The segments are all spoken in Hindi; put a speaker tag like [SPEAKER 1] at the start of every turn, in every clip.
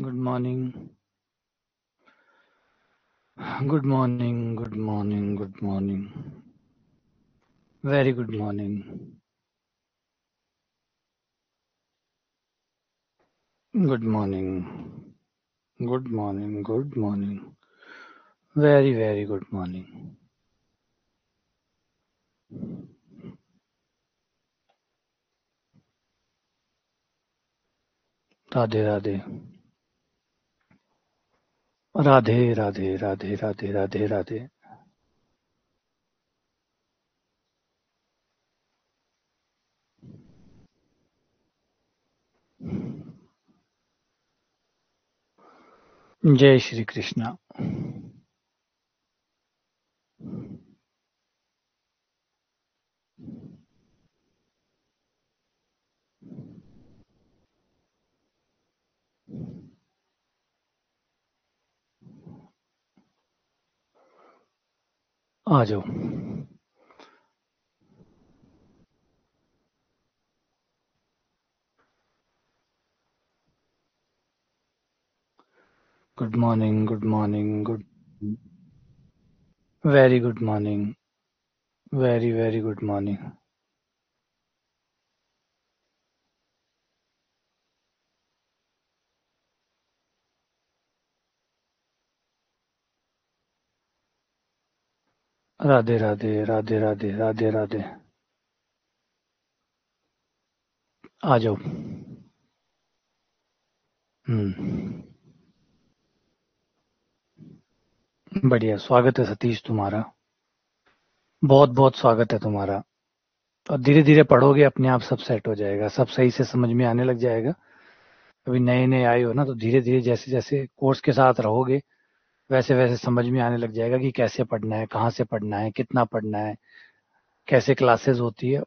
[SPEAKER 1] Good morning. Good morning. Good morning. Good morning. Very good morning. Good morning. Good morning. Good morning. Very, very good morning. Radhe Radhe Radhe Radhe Radhe Radhe Radhe Radhe जय श्री कृष्णा आ जाओ good morning good morning good very good morning very very good morning Radhe Radhe Radhe Radhe Radhe Radhe आ जाओ बढ़िया स्वागत है सतीश तुम्हारा बहुत बहुत स्वागत है तुम्हारा और धीरे-धीरे पढ़ोगे अपने आप सब सेट हो जाएगा, सब सही से समझ में आने लग जाएगा। अभी नए-नए आए हो ना तो धीरे-धीरे जैसे-जैसे कोर्स के साथ रहोगे, वैसे-वैसे समझ में आने लग जाएगा कि कैसे पढ़ना है, कहाँ से पढ़ना है, कितना पढ़ना है, कैसे क्लासेस होती है।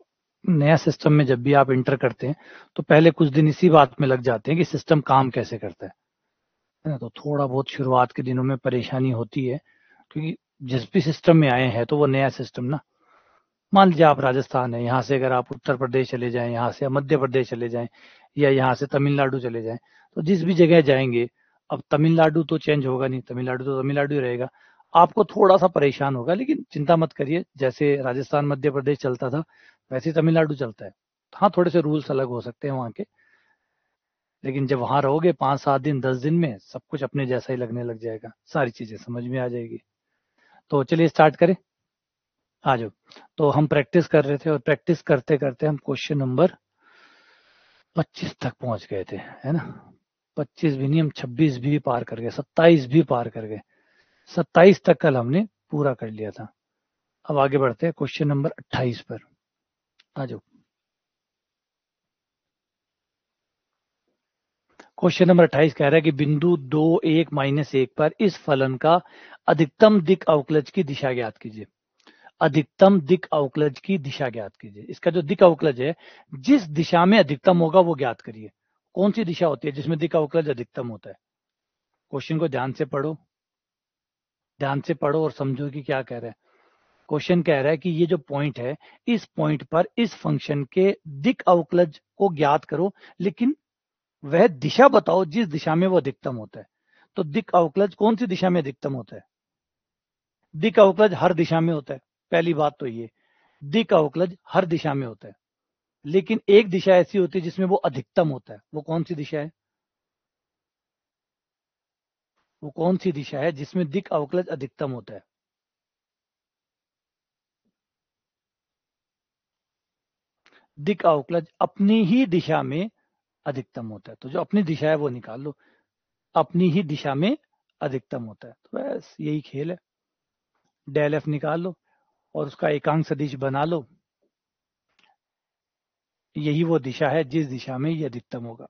[SPEAKER 1] नया सिस्टम में जब भी आप एंटर करते हैं, तो पहले कुछ दिन इसी बात में लग जाते हैं कि सिस्टम काम कैसे करता है ना? तो थोड़ा बहुत शुरुआत के दिनों में परेशानी होती है, क्योंकि जिस भी सिस्टम में आए हैं तो वो नया सिस्टम ना मान लीजिए आप राजस्थान है, यहाँ से अगर आप उत्तर प्रदेश चले जाएँ, यहाँ से मध्य प्रदेश चले जाएँ या यहाँ से तमिलनाडु चले जाएँ, तो जिस भी जगह जाएँगे, अब तमिलनाडु तो चेंज होगा नहीं, तमिलनाडु तो तमिलनाडु ही रहेगा। आपको थोड़ा-सा परेशान होगा लेकिन चिंता मत करिए, जैसे राजस्थान, मध्य प्रदेश चलता था, वैसे ही तमिलनाडु चलता है। हाँ, थोड़े से रूल्स अलग हो सकते हैं वहाँ के, लेकिन जब वहाँ रहोगे 5-7 दिन, 10 दिन में सब कुछ अपने जैसा ही लगने लग जाएगा, सारी चीज़ें समझ में आ जाएगी। तो चलिए स्टार्ट करें? आ जाओ। तो हम प्रैक्टिस कर रहे थे और प्रैक्टिस करते-करते हम क्वेश्चन नंबर 25 तक पहुंच गए थे, है ना? 25 भी नहीं, हम 26 भी पार कर गए, 27 भी पार कर गए। 27 तक कल हमने पूरा कर लिया था। अब आगे बढ़ते हैं क्वेश्चन नंबर 28 पर। आ जाओ। क्वेश्चन नंबर 28 कह रहा है कि बिंदु 2 1 माइनस 1 पर इस फलन का अधिकतम दिक् अवकलज की दिशा ज्ञात कीजिए। अधिकतम दिक् अवकलज की दिशा ज्ञात कीजिए। इसका जो दिक् अवकलज है, जिस दिशा में अधिकतम होगा वो ज्ञात करिए। कौन सी दिशा होती है जिसमें दिक् अवकलज अधिकतम होता है? क्वेश्चन को ध्यान से पढ़ो और समझो कि क्या कह रहा है। क्वेश्चन कह रहा है कि ये जो पॉइंट है, इस पॉइंट पर इस फंक्शन के दिक् अवकलज को ज्ञात करो, लेकिन वह दिशा बताओ जिस दिशा में वो अधिकतम होता है। तो दिक् अवकलज कौन सी दिशा में अधिकतम होता है? दिक् अवकलज हर दिशा में होता है। पहली बात तो ये, दिक् अवकलज हर दिशा में होता है, लेकिन एक दिशा ऐसी होती है जिसमें वो अधिकतम होता है। वो कौन सी दिशा है? वो कौन सी दिशा है जिसमें दिक् अवकलज अधिकतम होता है? दिक् अवकलज अपनी ही दिशा में अधिकतम होता है। तो जो अपनी दिशा है वो निकाल लो, अपनी ही दिशा में अधिकतम होता है। तो बस यही खेल है। डेल एफ निकाल लो और उसका एकांक सदिश बना लो। यही वो दिशा है जिस दिशा में ये अधिकतम होगा।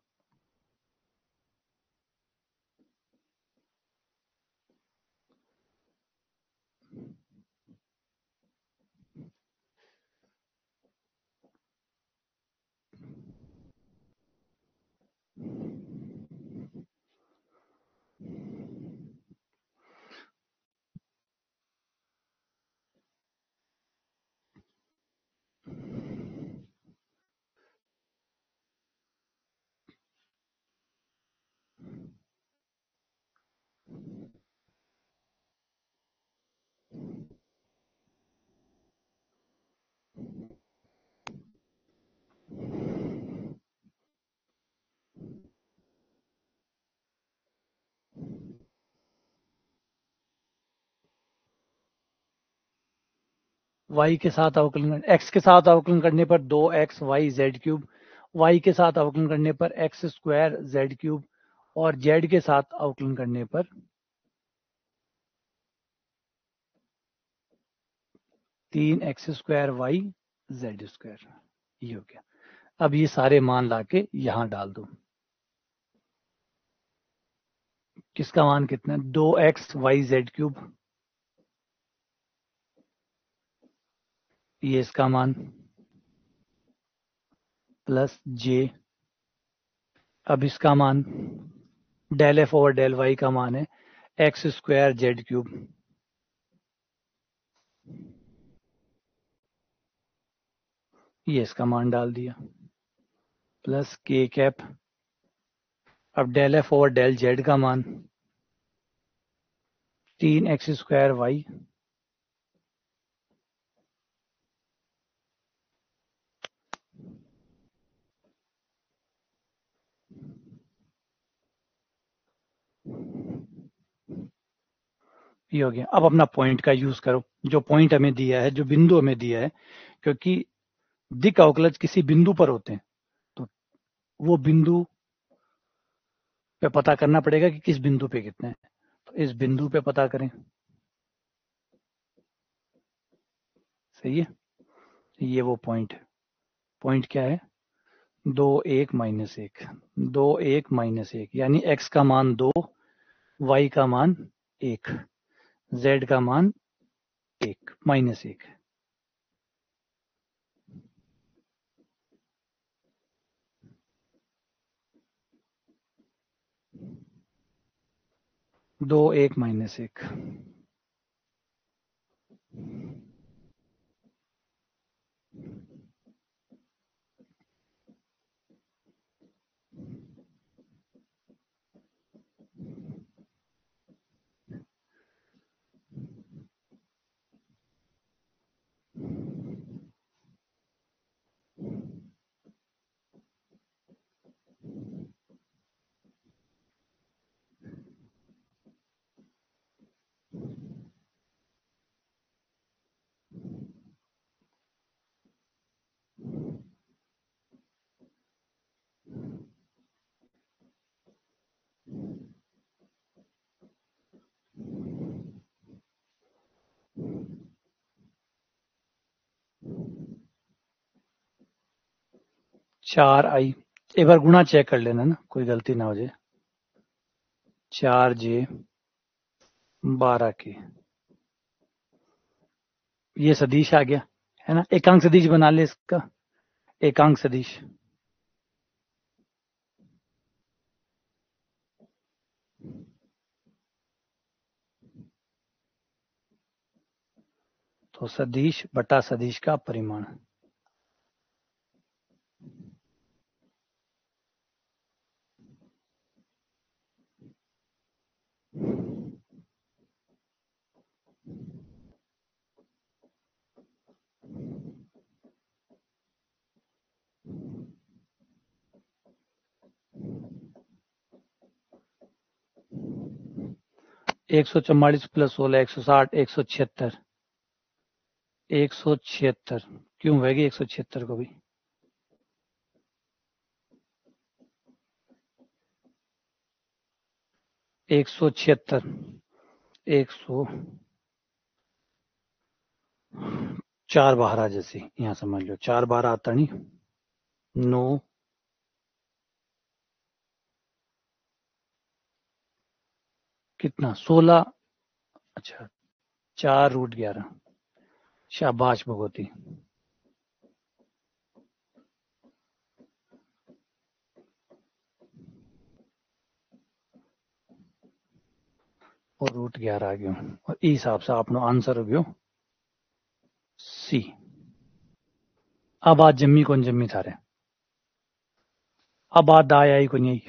[SPEAKER 1] y के साथ अवकलन, x के साथ अवकलन करने पर 2x y z cube, y के साथ अवकलन करने पर x स्क्वायर z क्यूब, और z के साथ अवकलन करने पर 3x square y z square. ये हो गया। अब ये सारे मान लाके यहां डाल दो। किसका मान कितना है? 2x y z क्यूब, ये इसका मान, प्लस j, अब इसका मान del F over del y का मान है एक्स स्क्वायर जेड क्यूब, ये इसका मान डाल दिया, प्लस के कैप, अब del F over del z का मान 3x स्क्वायर वाई, ये हो गया। अब अपना पॉइंट का यूज करो, जो पॉइंट हमें दिया है, जो बिंदु हमें दिया है, क्योंकि दिक अवकलज किसी बिंदु पर होते हैं, तो वो बिंदु पे पता करना पड़ेगा कि किस बिंदु पे कितने हैं। तो इस बिंदु पे पता करें, सही है। ये वो पॉइंट है। पॉइंट क्या है? 2 1 - 1, 2 1 - 1, यानी x का मान 2, y का मान 1, z का मान 1 -1। 2 1 - 1, चार आई, एक बार गुणा चेक कर लेना ना, कोई गलती ना हो जाए। 4j 12k, ये सदिश आ गया है ना। एकांक सदिश बना ले इसका, एकांक सदिश, तो सदिश बटा सदिश का परिमाण, एक 144 + 16 160, 176, 176 क्यों होगी 176 को भी? 176, 100, 4 12 जैसे यहाँ समझ लो, 4 12 आता नहीं, 9, कितना 16, अच्छा 4√11, शाबाश भगवती। और √11 आ गयो, और इस हिसाब से आपनो आंसर हो गयो सी। अब आज जम्मी कौन जम्मी थारे, अब आ दाय आई को नहीं,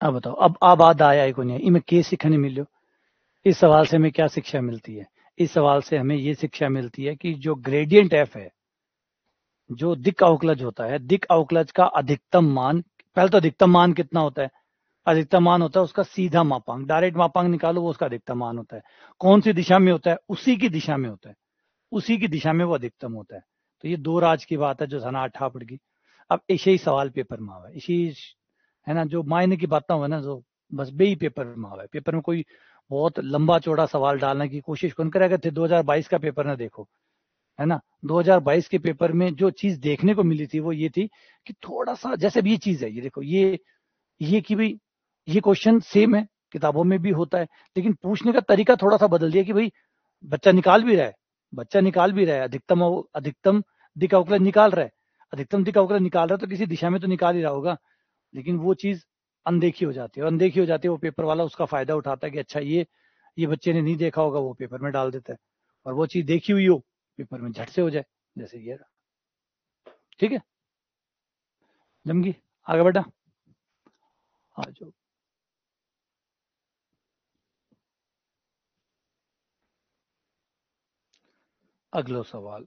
[SPEAKER 1] अब बताओ, अब आ दाय आई को नहीं, इमें के सीखने मिलो। इस सवाल से हमें क्या शिक्षा मिलती है? इस सवाल से हमें ये शिक्षा मिलती है कि जो ग्रेडियंट एफ है, जो दिक अवकलज होता है, दिक अवकलज का अधिकतम मान, पहले तो अधिकतम मान कितना होता है? अधिकतम मान होता है उसका सीधा मापांक, डायरेक्ट मापांक निकालो वो उसका अधिकतम मान होता है। कौन सी दिशा में होता है? उसी की दिशा में होता है, उसी की दिशा में वो अधिकतम होता है। तो ये दो राज की बात है जो सना अठा पड़ गई। अब ऐसे ही सवाल पेपर में आवे, इसी है ना जो मायने की बातें हुए ना, जो बस बे ही पेपर में आवे। पेपर में कोई बहुत लंबा चौड़ा सवाल डालने की कोशिश कौन करेगा? थे 2022 का पेपर ना देखो, है ना। 2022 के पेपर में जो चीज देखने को मिली थी वो ये थी कि थोड़ा सा, जैसे भी ये चीज है, ये देखो ये कि भाई ये क्वेश्चन सेम है, किताबों में भी होता है, लेकिन पूछने का तरीका थोड़ा सा बदल दिया कि भाई बच्चा निकाल भी रहा है, बच्चा निकाल भी रहा है, अधिकतम दिक अवकलन निकाल रहा है, अधिकतम दिक अवकलन निकाल रहा है तो किसी दिशा में तो निकाल ही रहा होगा, लेकिन वो चीज अनदेखी हो जाती है, अनदेखी हो जाती है। वो पेपर वाला उसका फायदा उठाता है कि अच्छा ये बच्चे ने नहीं देखा होगा, वो पेपर में डाल देता है, और वो चीज देखी हुई हो पेपर में झट से हो जाए, जैसे ये रहा। ठीक है, जमगी, आगे बेटा, आ जाओ। अगला सवाल,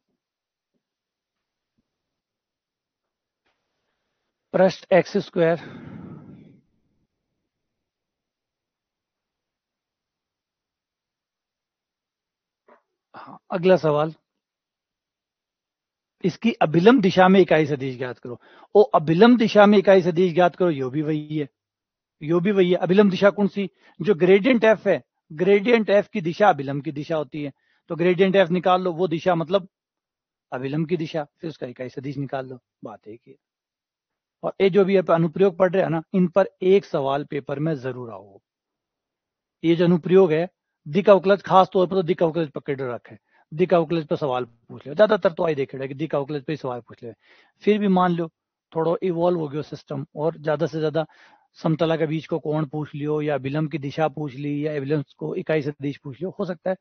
[SPEAKER 1] पृष्ठ एक्स स्क्वायर, हाँ अगला सवाल, इसकी अभिलंब दिशा में इकाई सदिश ज्ञात करो। ओ अभिलंब दिशा में इकाई सदिश ज्ञात करो, यो भी वही है, यो भी वही है। अभिलंब दिशा कौन सी? जो ग्रेडियंट एफ है, ग्रेडियंट एफ की दिशा अभिलंब की दिशा होती है, तो ग्रेडियंट एफ निकाल लो, वो दिशा मतलब अभिलंब की दिशा, फिर उसका इकाई सदिश निकाल लो, बात एक ही है। और ये जो भी आप अनुप्रयोग पढ़ रहे हैं ना, इन पर एक सवाल पेपर में जरूर आओ। ये जो अनुप्रयोग है, दिक अवकलज, खास तौर पर तो दिक अवकलज पकड़ रखे, दिक अवकलज पर सवाल पूछ ले, ज्यादातर तो आई देखे कि दिक अवकलज पे ही सवाल पूछ ले। फिर भी मान लो थोड़ा इवॉल्व हो गया सिस्टम, और ज्यादा से ज्यादा समतला के बीच को कोण पूछ लियो, या विलंब की दिशा पूछ ली, या विलंब को इकाई सदिश पूछ लियो, हो सकता है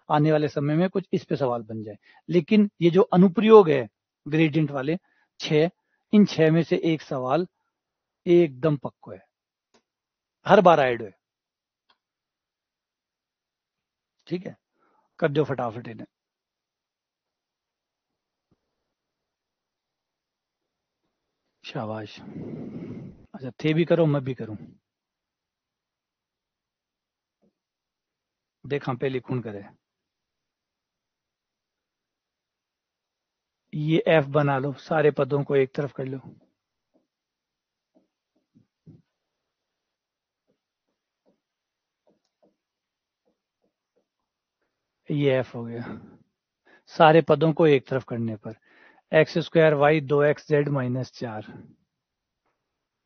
[SPEAKER 1] आने वाले समय में कुछ इस पे सवाल बन जाए। लेकिन ये जो अनुप्रयोग है ग्रेडियंट वाले 6, इन 6 में से एक सवाल एकदम पक्को है, हर बार ऐड है। ठीक है, कर दो फटाफट इन्हें। शाबाश, अच्छा थे भी करो मैं भी करूं, देखा पे लिखून करे। ये एफ बना लो, सारे पदों को एक तरफ कर लो, ये एफ हो गया। सारे पदों को एक तरफ करने पर एक्स स्क्वायर वाई 2xz-4,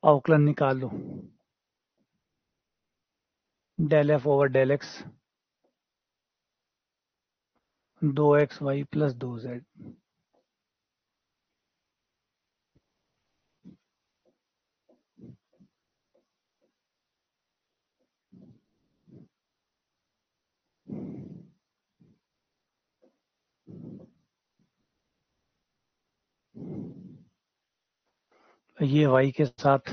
[SPEAKER 1] अवकलन निकाल लो, del F over del X 2xy plus 2z। ये y के साथ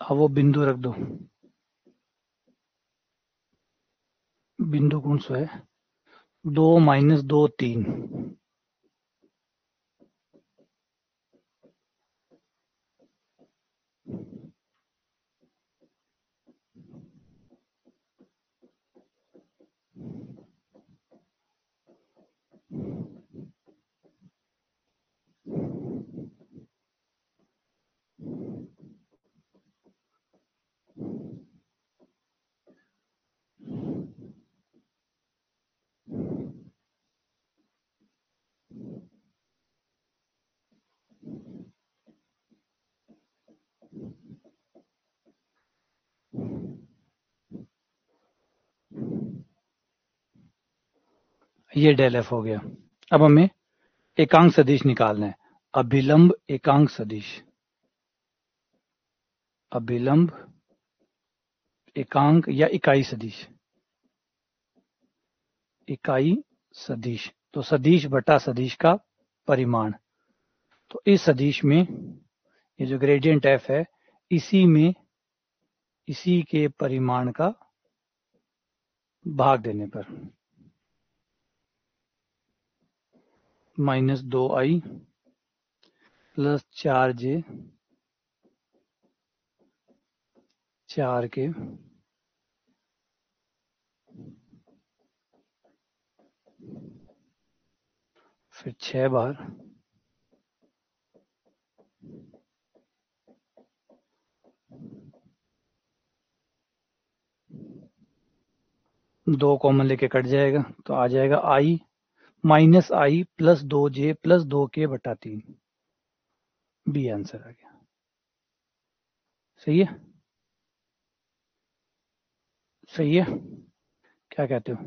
[SPEAKER 1] अब वो बिंदु रख दो, बिंदु कौन सा है? 2 - 2 3, ये डेल एफ हो गया। अब हमें एकांक सदिश निकालना है। अभिलंब एकांक सदिश, अभिलंब एकांक या इकाई सदिश, इकाई सदिश तो सदिश बटा सदिश का परिमाण। तो इस सदिश में ये जो ग्रेडियंट एफ है, इसी में इसी के परिमाण का भाग देने पर -2i प्लस 4j 4 के फिर 6 बार 2 कॉमन लेके कट जाएगा तो आ जाएगा i -i plus 2j plus 2k बटा 3। बी आंसर आ गया। सही है, सही है, क्या कहते हो?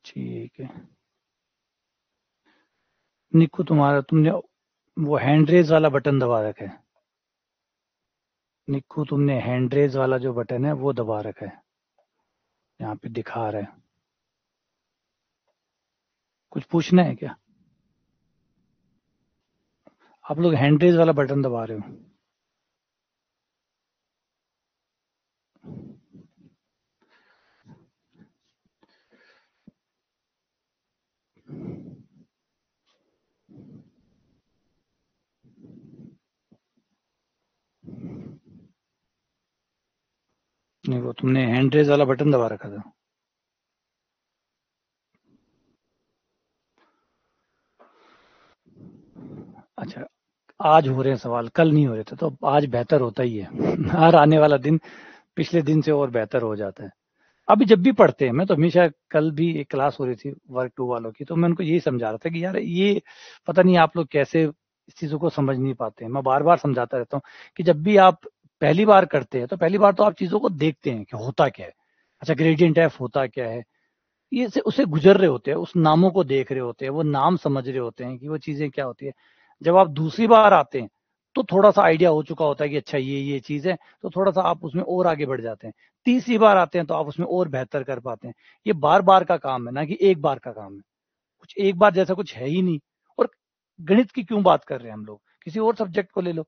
[SPEAKER 1] ठीक है निक्कू, तुम्हारा तुमने वो हैंड रेज वाला बटन दबा रखा है। निक्कू तुमने हैंड रेज वाला जो बटन है वो दबा रखा है, यहाँ पे दिखा रहा है। कुछ पूछना है क्या? आप लोग हैंड रेज वाला बटन दबा रहे हो। नहीं, वो तुमने हैंड रेज वाला बटन दबा रखा था। अच्छा, आज हो रहे हैं सवाल, कल नहीं हो रहे थे, तो आज बेहतर होता ही है। हर आने वाला दिन पिछले दिन से और बेहतर हो जाता है। अभी जब भी पढ़ते हैं, मैं तो हमेशा, कल भी एक क्लास हो रही थी वर्क 2 वालों की, तो मैं उनको यही समझा रहा था कि यार ये पता नहीं आप लोग कैसे इस चीजों को समझ नहीं पाते हैं। मैं बार बार समझाता रहता हूँ कि जब भी आप पहली बार करते हैं तो पहली बार तो आप चीजों को देखते हैं कि होता क्या है। अच्छा, ग्रेडियंट एफ होता क्या है, ये से उसे गुजर रहे होते हैं, उस नामों को देख रहे होते हैं, वो नाम समझ रहे होते हैं कि वो चीजें क्या होती है। जब आप दूसरी बार आते हैं तो थोड़ा सा आइडिया हो चुका होता है कि अच्छा ये चीज है, तो थोड़ा सा आप उसमें और आगे बढ़ जाते हैं। तीसरी बार आते हैं तो आप उसमें और बेहतर कर पाते हैं। ये बार बार का काम है, ना कि एक बार का काम है। कुछ एक बार जैसा कुछ है ही नहीं। और गणित की क्यों बात कर रहे हैं हम लोग, किसी और सब्जेक्ट को ले लो,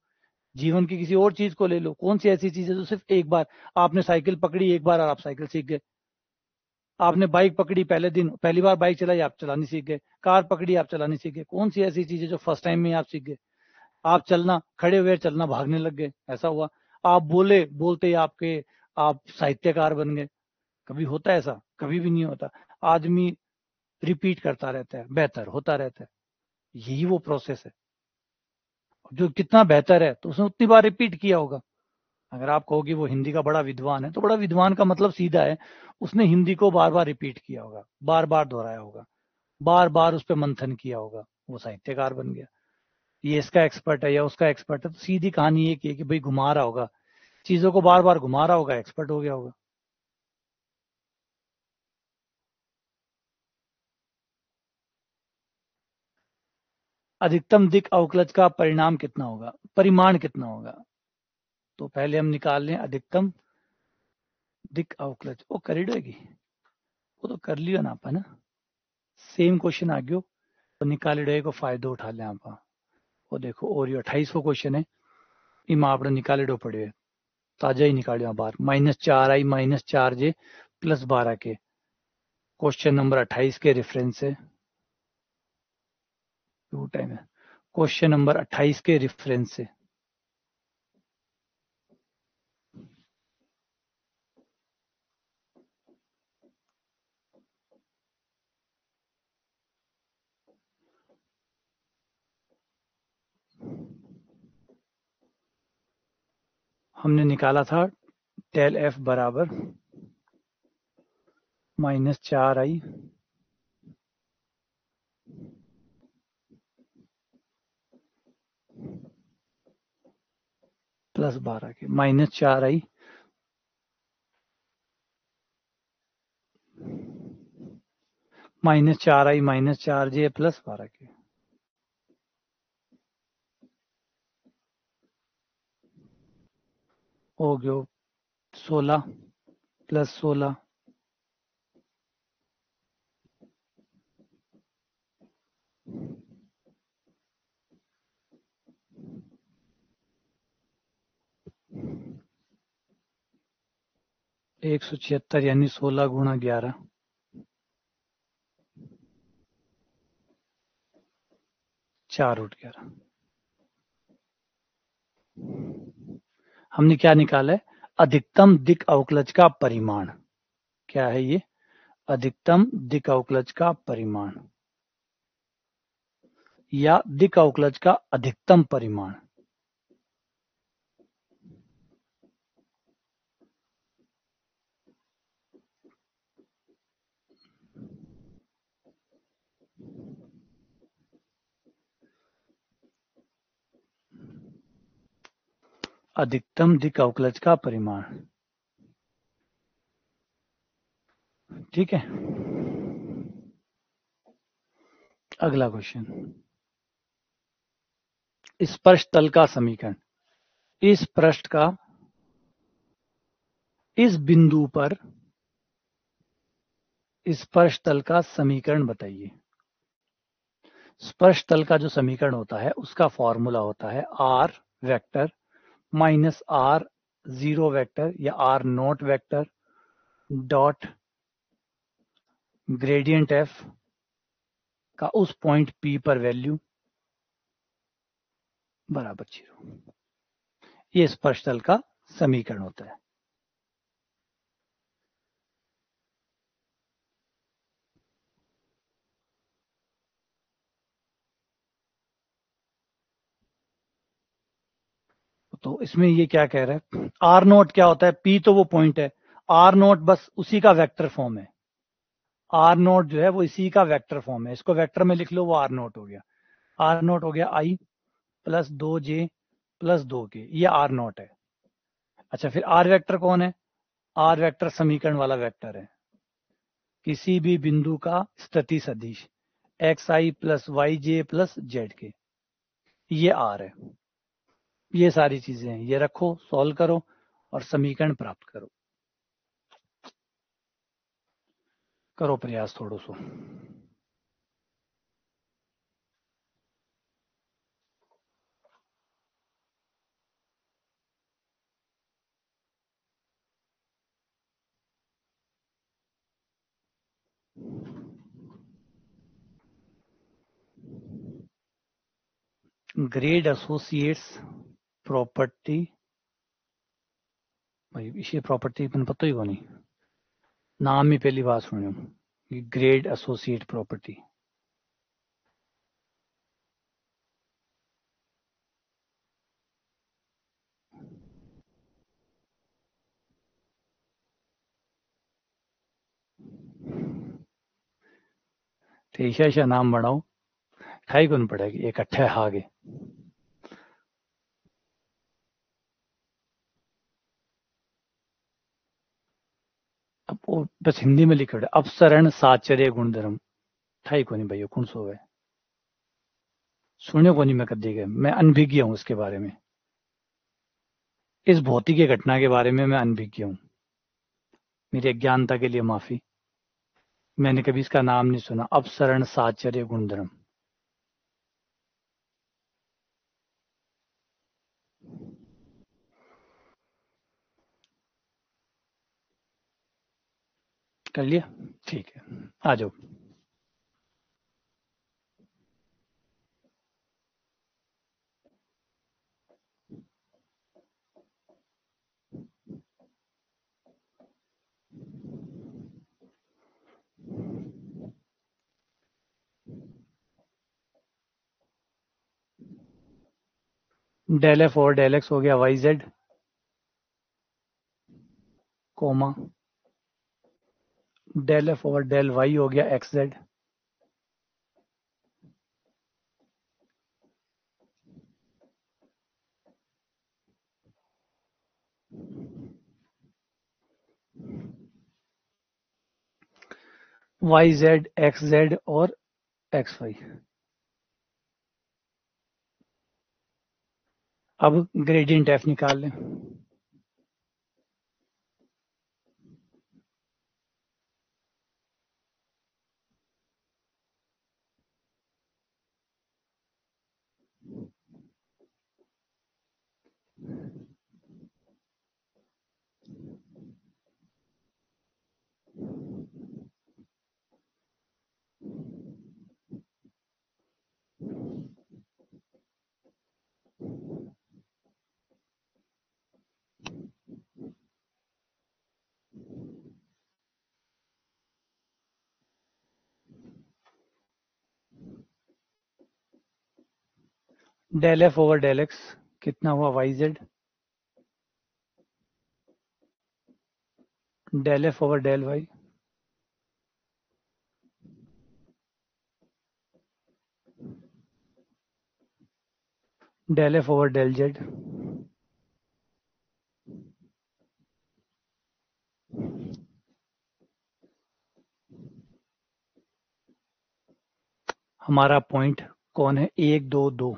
[SPEAKER 1] जीवन की किसी और चीज को ले लो। कौन सी ऐसी चीज है जो सिर्फ एक बार, आपने साइकिल पकड़ी एक बार और आप साइकिल सीख गए। आपने बाइक पकड़ी पहले दिन, पहली बार बाइक चलाई आप चलानी सीख गए। कार पकड़ी आप चलानी सीख गए। कौन सी ऐसी चीज है जो फर्स्ट टाइम में आप सीख गए? आप चलना, खड़े हुए चलना भागने लग गए, ऐसा हुआ। आप बोले, बोलते ही आपके आप साहित्यकार बन गए। कभी होता है ऐसा? कभी भी नहीं होता। आदमी रिपीट करता रहता है, बेहतर होता रहता है। यही वो प्रोसेस है। जो कितना बेहतर है तो उसने उतनी बार रिपीट किया होगा। अगर आप कहोगे वो हिंदी का बड़ा विद्वान है, तो बड़ा विद्वान का मतलब सीधा है, उसने हिंदी को बार बार रिपीट किया होगा, बार बार दोहराया होगा, बार बार उस पर मंथन किया होगा, वो साहित्यकार बन गया। ये इसका एक्सपर्ट है या उसका एक्सपर्ट है, तो सीधी कहानी एक ही है कि भाई घुमा रहा होगा, चीजों को बार बार घुमा रहा होगा, एक्सपर्ट हो गया होगा। अधिकतम दिक अवकलज का परिणाम कितना होगा, परिमाण कितना होगा? तो पहले हम निकाल लें अधिकतम दिक अवकलज। वो कर ही देगी, वो तो कर लियो ना आप, है ना। सेम क्वेश्चन आ गयो तो निकाले डे को फायदो उठा लें आप। वो देखो, और ये 28 क्वेश्चन है, इमा आपने निकाले डो पड़े, ताजा ही निकालियो बार। -4i -4j प्लस 12 के क्वेश्चन नंबर 28 के रेफरेंस से, टू टाइम है, क्वेश्चन नंबर 28 के रेफरेंस से। हमने निकाला था टेल एफ बराबर -4i प्लस 12 के, -4i -4j प्लस 12 के, हो गयो 16 प्लस 16 176 यानी 16 गुणा 11 4√11। हमने क्या निकाला है? अधिकतम दिक अवकलज का परिमाण। क्या है ये? अधिकतम दिक अवकलज का परिमाण या दिक अवकलज का अधिकतम परिमाण। अधिकतम दिक अवकलज का परिमाण। ठीक है, अगला क्वेश्चन। इस पृष्ठ तल का समीकरण। इस पृष्ठ का इस बिंदु पर स्पर्श तल का समीकरण बताइए। स्पर्श तल का जो समीकरण होता है उसका फॉर्मूला होता है r vector minus r zero vector या r note vector dot gradient f का उस पॉइंट P पर वैल्यू बराबर 0। ये स्पर्श तल का समीकरण होता है। तो इसमें ये क्या कह रहा है? आर नोट क्या होता है? P तो वो पॉइंट है, आर नोट बस उसी का वेक्टर फॉर्म है। आर नोट जो है वो इसी का वेक्टर फॉर्म है, इसको वेक्टर में लिख लो, वो आर नोट हो गया। आर नोट हो गया i plus 2j plus 2k, ये आर नोट है। अच्छा, फिर आर वेक्टर कौन है? आर वेक्टर समीकरण वाला वेक्टर है, किसी भी बिंदु का स्थिति सदिश xi plus Y j plus z के, ये आर है। ये सारी चीजें हैं, ये रखो, सॉल्व करो और समीकरण प्राप्त करो। करो प्रयास थोड़ो सो। ग्रेड एसोसिएट्स प्रॉपर्टी, भाई इसे प्रॉपर्टी मैंने पता ही को नहीं, नाम ही पहली बार सुनी हूँ। Grade associate property. तो ऐसा नाम बनाओ, खाई कौन पड़ेगी, इकट्ठे हागे। अब वो बस हिंदी में लिखे अपसरण साचर्य गुणधर्म, था ही को नहीं भैया, कौन सो है, सुने को नहीं मैं कदी गए, मैं अनभिज्ञ हूँ इसके बारे में। इस भौतिक घटना के बारे में मैं अनभिज्ञ हूँ, मेरी अज्ञानता के लिए माफी। मैंने कभी इसका नाम नहीं सुना, अपसरण साचर्य गुणधर्म। कर लिया, ठीक है, आ जाओ। डेल एफ और डेल एक्स हो गया Y z, comma del F over del y हो गया x z, y z x z और एक्स वाई। अब ग्रेडियंट एफ निकाल लें। Del F over del x कितना हुआ y z, del F over del y, del F over del z, हमारा पॉइंट कौन है, 1 2 2,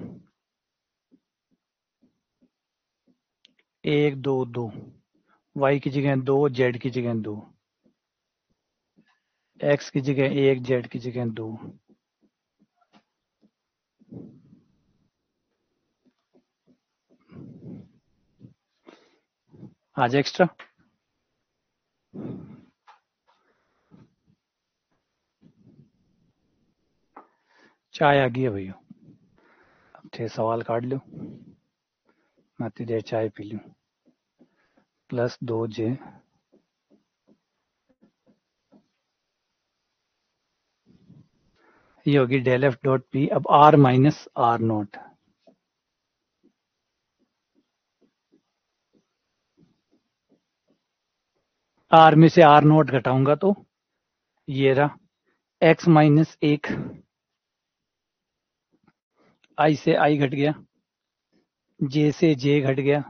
[SPEAKER 1] 1 2 2, वाई की जगह 2, जेड की जगह 2, एक्स की जगह 1, जेड की जगह 2। आज एक्स्ट्रा चाय आ गई है भैया, अब 6 सवाल काट लो, मैं इतनी देर चाय पी लूँ। प्लस 2 जे, ये होगी डेल एफ डॉट पी, अब r minus r not, r में से आर नोट घटाऊंगा तो ये रहा एक्स माइनस 1, आई से आई घट गया, जे से जे घट गया,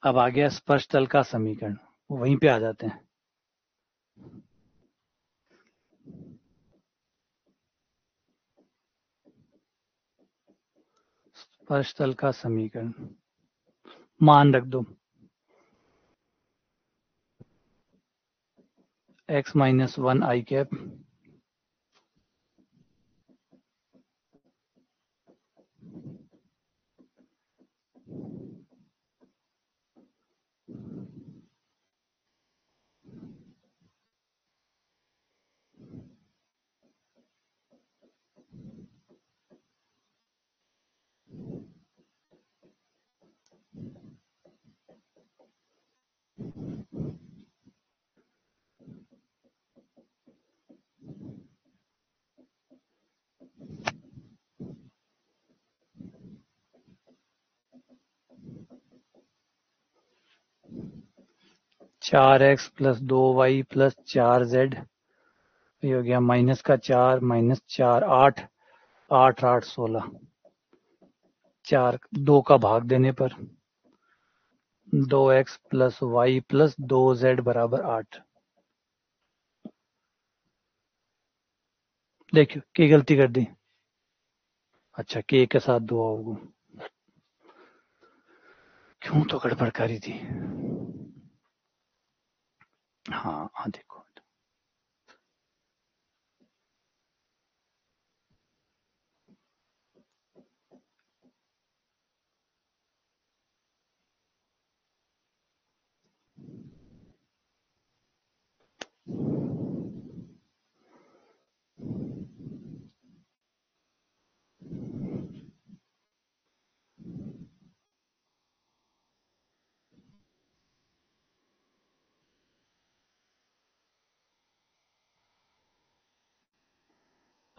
[SPEAKER 1] अब आ गया स्पर्श तल का समीकरण, वहीं पे आ जाते हैं। स्पर्श तल का समीकरण मान रख दो, एक्स माइनस 1 आई कैप चार x plus 2 y plus 4 z, ये हो गया माइनस का 4 माइनस 4 8, 8 8 16, 4 2 का भाग देने पर 2x plus Y plus 2z बराबर 8। देखियो की गलती कर दी, अच्छा के के साथ 2 होगा, क्यों तो गड़बड़ करी थी। हाँ हाँ देखो,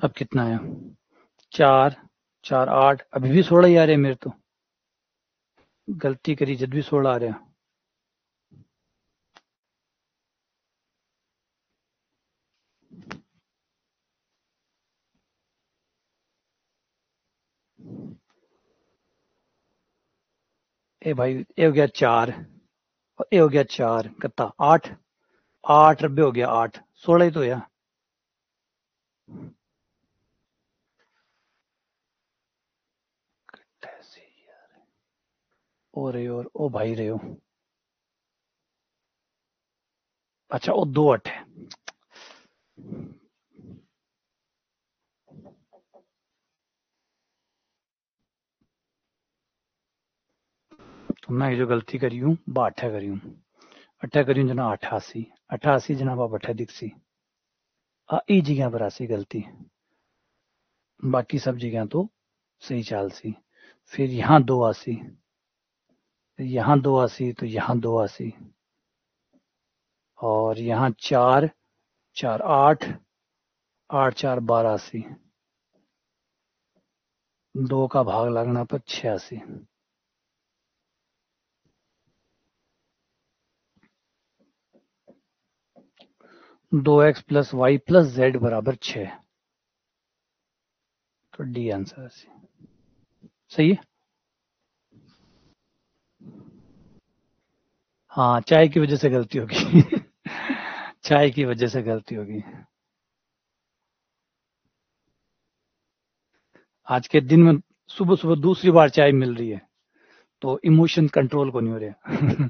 [SPEAKER 1] अब कितना आया? 4, 4, 8, अभी भी 16 ही आ रहे हैं मेरे तो। गलती करी जब भी 16 आ रहे हैं। ए भाई, ए हो गया 4, ए हो गया 4, कितना 8, 8 रब्बे हो गया 8, 16 ही तो है। ऐसे ही यार। ओ रहे हो, और ओ भाई रहे हो। अच्छा, वो 2 8 है। तो मैं जो गलती करी हूँ वो 8 करी हूँ। 8 करी हूँ जना 88, 88 जनाब आप 8 दिखसी। ई जगह पर आसी गलती, बाकी सब जगह तो सही चाल सी। फिर यहाँ 2 आसी, यहाँ 2 आसी, तो यहाँ 2 आसी, और यहाँ 4, 4, 8, 8, 4, 12 आसी, 2 का भाग लगना पर 86। 2x plus Y plus Z बराबर 6, तो डी आंसर है। सही है। हाँ, चाय की वजह से गलती होगी। चाय की वजह से गलती होगी। आज के दिन में सुबह सुबह दूसरी बार चाय मिल रही है, तो इमोशन कंट्रोल को नहीं हो रहा।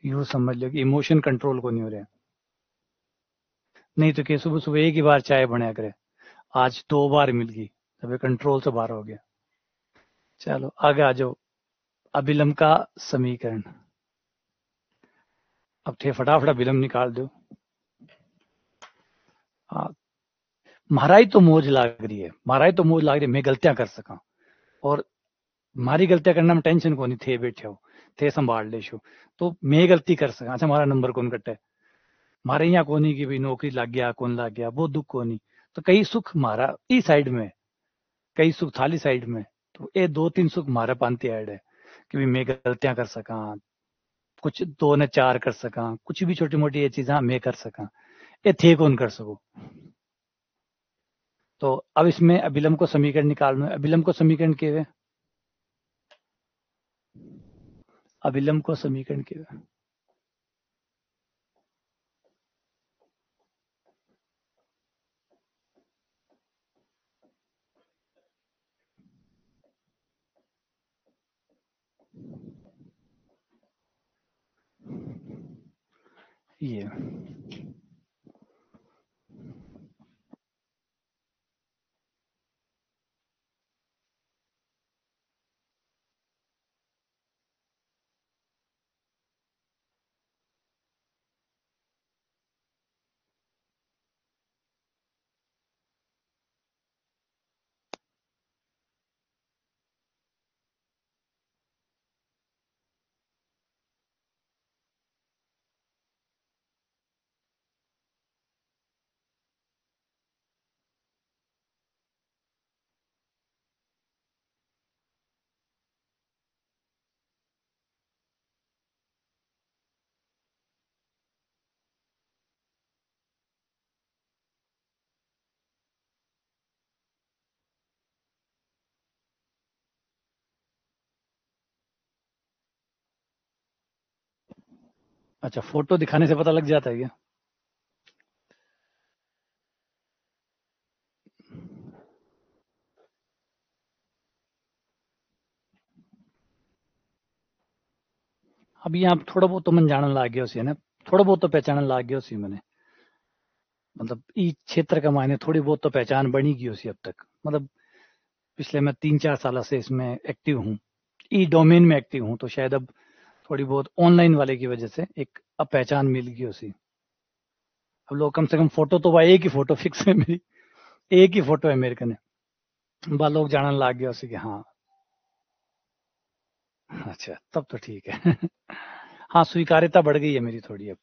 [SPEAKER 1] यूँ समझ लो कि इमोशन कंट्रोल को नहीं हो रहा। नहीं तो क्या, सुबह सुबह एक ही बार चाय बनाया करे, आज 2 बार मिल गई, तब कंट्रोल से बाहर हो गया। चलो आगे आ जाओ। अभिलंब का समीकरण। अब थे फटाफट अभिलंब निकाल दो। हाँ, महाराज तो मौज लाग रही है, महाराज तो मौज लाग रही है, मैं गलतियां कर सका, और मारी गलतियां करना में टेंशन को नहीं थे, बैठे हो थे संभाल ले शो, तो मैं गलती कर सका। अच्छा, हमारा नंबर कौन कटे, मारे यहाँ को नहीं कि भाई नौकरी लग गया कौन लग गया, वो दुख को नहीं। तो कई सुख मारा ई साइड में, कई सुख थाली साइड में, तो ये 2 3 सुख मारा पांति ऐड है कि भाई मैं गलतियां कर सका, कुछ 2 ने 4 कर सका, कुछ भी छोटी मोटी ये चीजें मैं कर सका, ये थे कौन कर सको। तो अब इसमें अभिलंब को समीकरण निकालना है। अभिलंब को समीकरण के हुए, अभिलंब को समीकरण के हुए, ये अच्छा, फोटो दिखाने से पता लग जाता है क्या? अभी आप थोड़ा बहुत तो मन जानने लग गया उसी ने, थोड़ा बहुत तो पहचान लग गया उसी मैंने, मतलब ई क्षेत्र का मायने थोड़ी बहुत तो पहचान बनी गई उसी अब तक, मतलब पिछले मैं 3 4 साल से इसमें एक्टिव हूँ, ई डोमेन में एक्टिव हूँ, तो शायद अब थोड़ी बहुत ऑनलाइन वाले की वजह से एक अब पहचान मिल गई उसी। अब लोग कम से कम फोटो तो भाई एक ही फोटो फिक्स है मेरी, एक ही फोटो है मेरे कने, बा लोग जानने लग गया उसी कि हाँ। अच्छा, तब तो ठीक है। हाँ, स्वीकार्यता बढ़ गई है मेरी थोड़ी अब।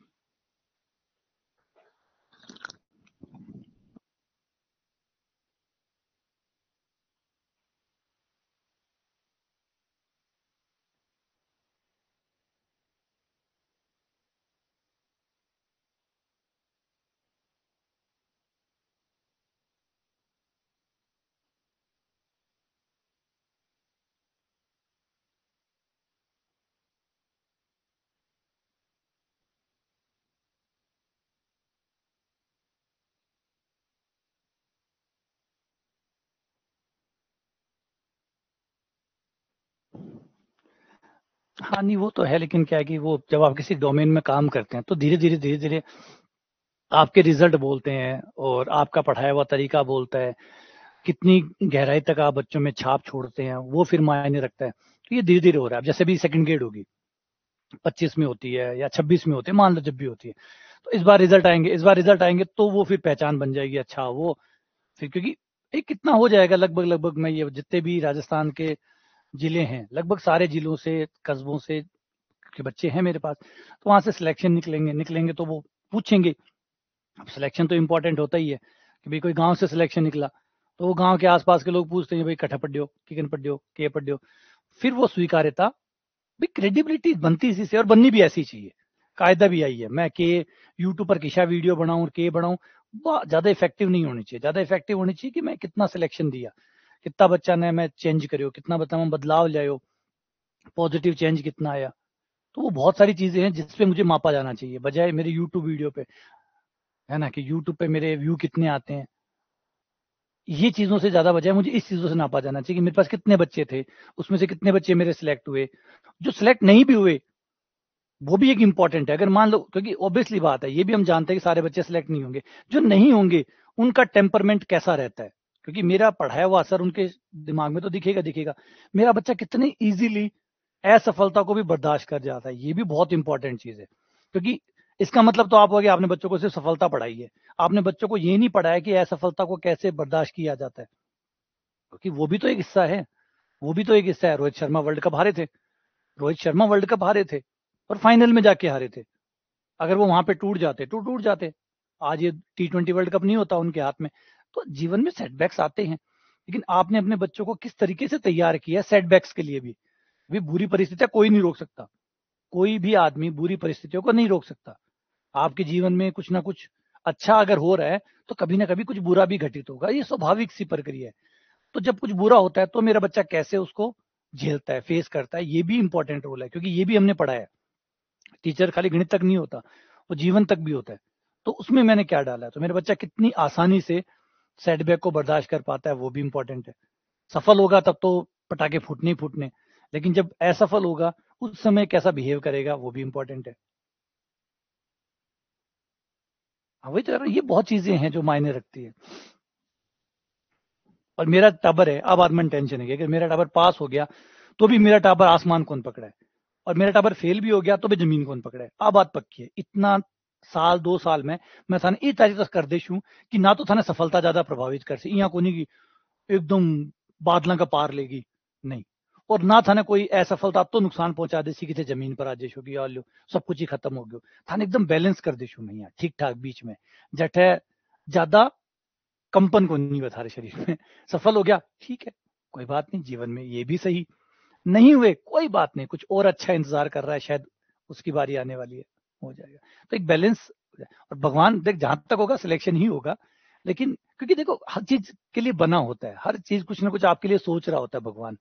[SPEAKER 1] हाँ नहीं वो तो है, लेकिन क्या है कि वो जब आप किसी डोमेन में काम करते हैं तो धीरे धीरे आपके रिजल्ट बोलते हैं और आपका पढ़ाया हुआ तरीका बोलता है, कितनी गहराई तक आप बच्चों में छाप छोड़ते हैं वो फिर मायने रखता है। तो ये धीरे धीरे हो रहा है। अब जैसे भी सेकंड ग्रेड होगी, 25 में होती है या 26 में होती है, मान लो जब भी होती है, तो इस बार रिजल्ट आएंगे तो वो फिर पहचान बन जाएगी। अच्छा वो फिर क्योंकि एक कितना हो जाएगा, लगभग लगभग मैं ये जितने भी राजस्थान के जिले हैं, लगभग सारे जिलों से, कस्बों से के बच्चे हैं मेरे पास, तो वहां से सिलेक्शन निकलेंगे निकलेंगे तो वो पूछेंगे। अब सिलेक्शन तो इम्पोर्टेंट होता ही है कि भाई कोई गांव से सिलेक्शन निकला, तो वो गांव के आसपास के लोग पूछते हैं भाई कट्ठा पढ़ो, किकन पढ़ो, के पढ़ो। फिर वो स्वीकार्यता, भाई क्रेडिबिलिटी बनती इसी से, और बननी भी ऐसी चाहिए। कायदा भी आई है, मैं के यूट्यूब पर किसा वीडियो बनाऊं और के बनाऊं, वो ज्यादा इफेक्टिव नहीं होनी चाहिए। ज्यादा इफेक्टिव होनी चाहिए कि मैं कितना सिलेक्शन दिया, कितना बच्चा ने मैं चेंज करो, कितना बच्चा में बदलाव लायो, पॉजिटिव चेंज कितना आया। तो वो बहुत सारी चीजें हैं जिसपे मुझे मापा जाना चाहिए, बजाय मेरे यूट्यूब वीडियो पे, है ना, कि यूट्यूब पे मेरे व्यू कितने आते हैं। ये चीजों से ज्यादा बजाय मुझे इस चीजों से नापा जाना चाहिए कि मेरे पास कितने बच्चे थे, उसमें से कितने बच्चे मेरे सिलेक्ट हुए, जो सिलेक्ट नहीं भी हुए वो भी एक इंपॉर्टेंट है। अगर मान लो, क्योंकि ऑब्वियसली बात है, ये भी हम जानते हैं कि सारे बच्चे सिलेक्ट नहीं होंगे, जो नहीं होंगे उनका टेम्परमेंट कैसा रहता है, क्योंकि मेरा पढ़ाया हुआ असर उनके दिमाग में तो दिखेगा दिखेगा। मेरा बच्चा कितने इजीली असफलता को भी बर्दाश्त कर जाता है, ये भी बहुत इंपॉर्टेंट चीज है। क्योंकि इसका मतलब तो आप हो गया आपने बच्चों को सिर्फ सफलता पढ़ाई है, आपने बच्चों को ये नहीं पढ़ाया कि असफलता को कैसे बर्दाश्त किया जाता है, क्योंकि वो भी तो एक हिस्सा है। वो भी तो एक हिस्सा है। रोहित शर्मा वर्ल्ड कप हारे थे, रोहित शर्मा वर्ल्ड कप हारे थे और फाइनल में जाके हारे थे। अगर वो वहां पे टूट जाते तो टूट जाते, आज ये T20 वर्ल्ड कप नहीं होता उनके हाथ में। तो जीवन में सेटबैक्स आते हैं, लेकिन आपने अपने बच्चों को किस तरीके से तैयार किया सेटबैक्स के लिए भी बुरी परिस्थितियां कोई नहीं रोक सकता। कोई भी आदमी बुरी परिस्थितियों को नहीं रोक सकता। आपके जीवन में कुछ ना कुछ अच्छा अगर हो रहा है तो कभी ना कभी कुछ बुरा भी घटित होगा, ये स्वाभाविक सी प्रक्रिया है। तो जब कुछ बुरा होता है तो मेरा बच्चा कैसे उसको झेलता है, फेस करता है, ये भी इंपॉर्टेंट रोल है, क्योंकि ये भी हमने पढ़ा है। टीचर खाली गणित तक नहीं होता, वो जीवन तक भी होता है। तो उसमें मैंने क्या डाला है, तो मेरा बच्चा कितनी आसानी से सेटबैक को बर्दाश्त कर पाता है, वो भी इंपॉर्टेंट है। सफल होगा तब तो पटाखे फूटने ही फूटने, लेकिन जब असफल होगा उस समय कैसा बिहेव करेगा वो भी इंपॉर्टेंट है। हाँ वही तो कह रहा हूं, ये बहुत चीजें हैं जो मायने रखती है। और मेरा टाबर है, अब आदमन टेंशन है कि अगर मेरा टाबर पास हो गया तो भी मेरा टाबर आसमान कौन पकड़ा है, और मेरा टाबर फेल भी हो गया तो भी जमीन कौन पकड़ा है। अब बात पक्की है, इतना साल 2 साल में मैं थाने ई तारीख तक कर देशूं कि ना तो थाने सफलता ज्यादा प्रभावित कर सी, यहाँ कोनी की एकदम बादलों का पार लेगी, नहीं, और ना थाने कोई असफलता तो नुकसान पहुंचा देसी कि थे जमीन पर आज देशो की यार लो सब कुछ ही खत्म हो गयो। थाने एकदम बैलेंस कर देशू मैं यहाँ ठीक ठाक बीच में, जट है ज्यादा कंपन को नहीं बता रहे शरीर में। सफल हो गया ठीक है, कोई बात नहीं, जीवन में ये भी सही, नहीं हुए कोई बात नहीं, कुछ और अच्छा इंतजार कर रहा है, शायद उसकी बारी आने वाली है, हो जाएगा। तो एक बैलेंस, और भगवान देख जहां तक होगा सिलेक्शन ही होगा, लेकिन क्योंकि देखो हर चीज के लिए बना होता है, हर चीज कुछ ना कुछ आपके लिए सोच रहा होता है भगवान।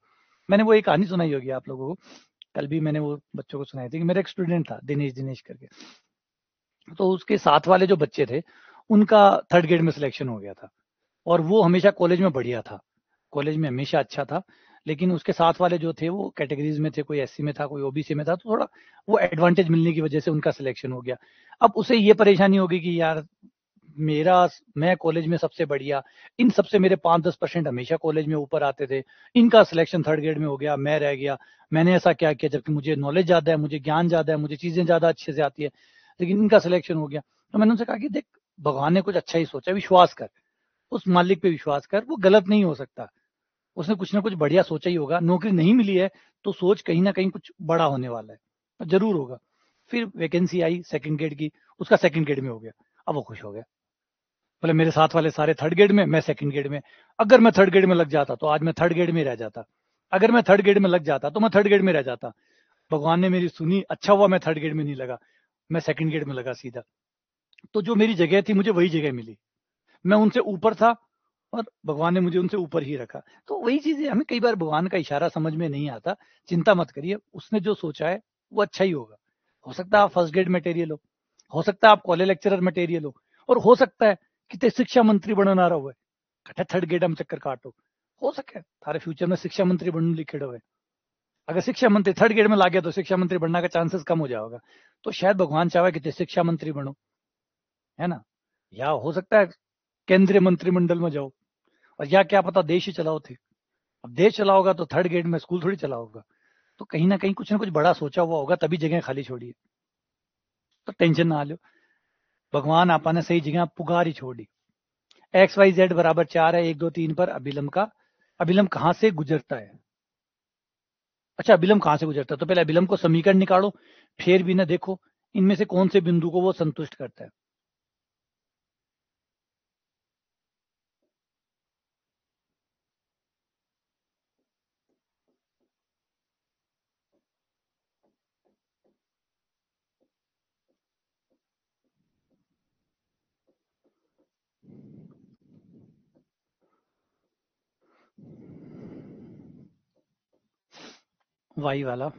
[SPEAKER 1] मैंने वो एक कहानी सुनाई होगी आप लोगों को, कल भी मैंने वो बच्चों को सुनाई थी, कि मेरा एक स्टूडेंट था दिनेश दिनेश करके, तो उसके साथ वाले जो बच्चे थे उनका थर्ड ग्रेड में सिलेक्शन हो गया था, और वो हमेशा कॉलेज में बढ़िया था, कॉलेज में हमेशा अच्छा था। लेकिन उसके साथ वाले जो थे वो कैटेगरीज में थे, कोई एससी में था, कोई ओबीसी में था, तो थोड़ा वो एडवांटेज मिलने की वजह से उनका सिलेक्शन हो गया। अब उसे ये परेशानी होगी कि यार मेरा मैं कॉलेज में सबसे बढ़िया, इन सबसे मेरे 5-10% हमेशा कॉलेज में ऊपर आते थे, इनका सिलेक्शन थर्ड ग्रेड में हो गया, मैं रह गया, मैंने ऐसा क्या किया, जबकि मुझे नॉलेज ज्यादा है, मुझे ज्ञान ज्यादा है, मुझे चीजें ज्यादा अच्छे से आती है, लेकिन इनका सिलेक्शन हो गया। तो मैंने उनसे कहा कि देख भगवान ने कुछ अच्छा ही सोचा, विश्वास कर, उस मालिक पे विश्वास कर, वो गलत नहीं हो सकता, उसने कुछ ना कुछ बढ़िया सोचा ही होगा। नौकरी नहीं मिली है तो सोच कहीं ना कहीं कुछ बड़ा होने वाला है, और जरूर होगा। फिर वैकेंसी आई सेकंड ग्रेड की, उसका सेकंड ग्रेड में हो गया, अब वो खुश हो गया, बोले मेरे साथ वाले सारे थर्ड ग्रेड में, मैं सेकंड ग्रेड में, अगर मैं थर्ड ग्रेड में लग जाता तो आज मैं थर्ड ग्रेड में रह जाता, अगर मैं थर्ड ग्रेड में लग जाता तो मैं थर्ड ग्रेड में रह जाता। भगवान ने मेरी सुनी, अच्छा हुआ मैं थर्ड ग्रेड में नहीं लगा, मैं सेकंड ग्रेड में लगा सीधा। तो जो मेरी जगह थी मुझे वही जगह मिली, मैं उनसे ऊपर था और भगवान ने मुझे उनसे ऊपर ही रखा। तो वही चीज है, हमें कई बार भगवान का इशारा समझ में नहीं आता, चिंता मत करिए, उसने जो सोचा है वो अच्छा ही होगा। हो सकता है आप फर्स्ट ग्रेड मटेरियल हो सकता है आप कॉलेज लेक्चरर मटेरियल और हो सकता है कि ते शिक्षा मंत्री बनना रहा हुआ है, कठे थर्ड ग्रेड हम चक्कर काटो, हो सके थारे फ्यूचर में शिक्षा मंत्री बनने लिखे हुए। अगर शिक्षा मंत्री थर्ड ग्रेड में ला गया तो शिक्षा मंत्री बनने का चांसेस कम हो जाएगा। तो शायद भगवान चाहे कि शिक्षा मंत्री बनो, है ना, या हो सकता है केंद्रीय मंत्रिमंडल में जाओ, और या क्या पता देश ही चलाओ थे। अब देश चला होगा तो थर्ड ग्रेड में स्कूल थोड़ी चला होगा। तो कहीं ना कहीं कुछ ना कुछ बड़ा सोचा हुआ होगा, तभी जगह खाली छोड़ी है। तो टेंशन ना लो, भगवान आपा ने सही जगह पुकार ही छोड़ दी। एक्स वाई जेड बराबर 4 है 1 2 3 पर अभिलंब कहां से गुजरता है। अच्छा, अभिलंब कहां से गुजरता है, तो पहले अभिलंब को समीकरण निकालो, फिर भी ना देखो इनमें से कौन से बिंदु को वो संतुष्ट करता है। वाई वाला,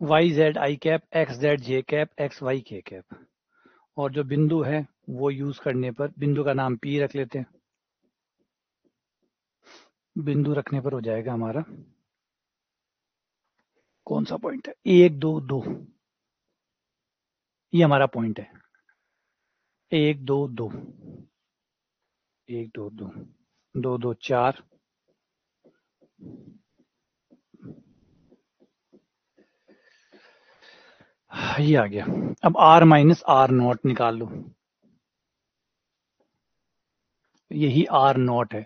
[SPEAKER 1] y Z I cap, x Z J cap, x Y के कैप। और जो बिंदु है वो यूज करने पर बिंदु का नाम पी रख लेते हैं। बिंदु रखने पर हो जाएगा हमारा कौन सा पॉइंट है, 1 2 2, ये हमारा पॉइंट है 1 2 2, 1 2 2, 2 2 4, ये आ गया। अब r माइनस आर नॉट निकाल लो, यही r नॉट है।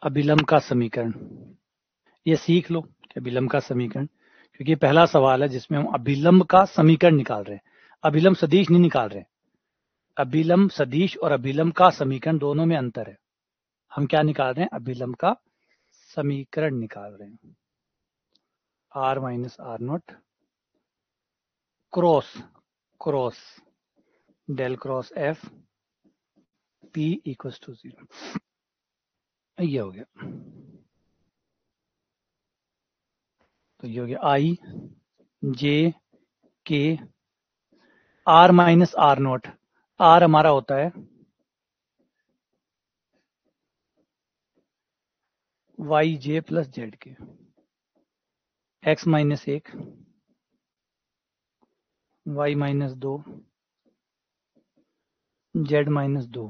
[SPEAKER 1] अभिलंब का समीकरण, ये सीख लो कि अभिलंब का समीकरण, क्योंकि पहला सवाल है जिसमें हम अभिलंब का समीकरण निकाल रहे हैं, अभिलंब सदिश नहीं निकाल रहे हैं। अभिलंब सदिश और अभिलंब का समीकरण दोनों में अंतर है। हम क्या निकाल रहे हैं, अभिलंब का समीकरण निकाल रहे हैं। r minus r not cross cross del cross f p equal to 0, ये हो गया। तो ये हो गया आई j k r minus r not, r हमारा होता है y j plus z k, x minus 1, y minus 2, z minus 2।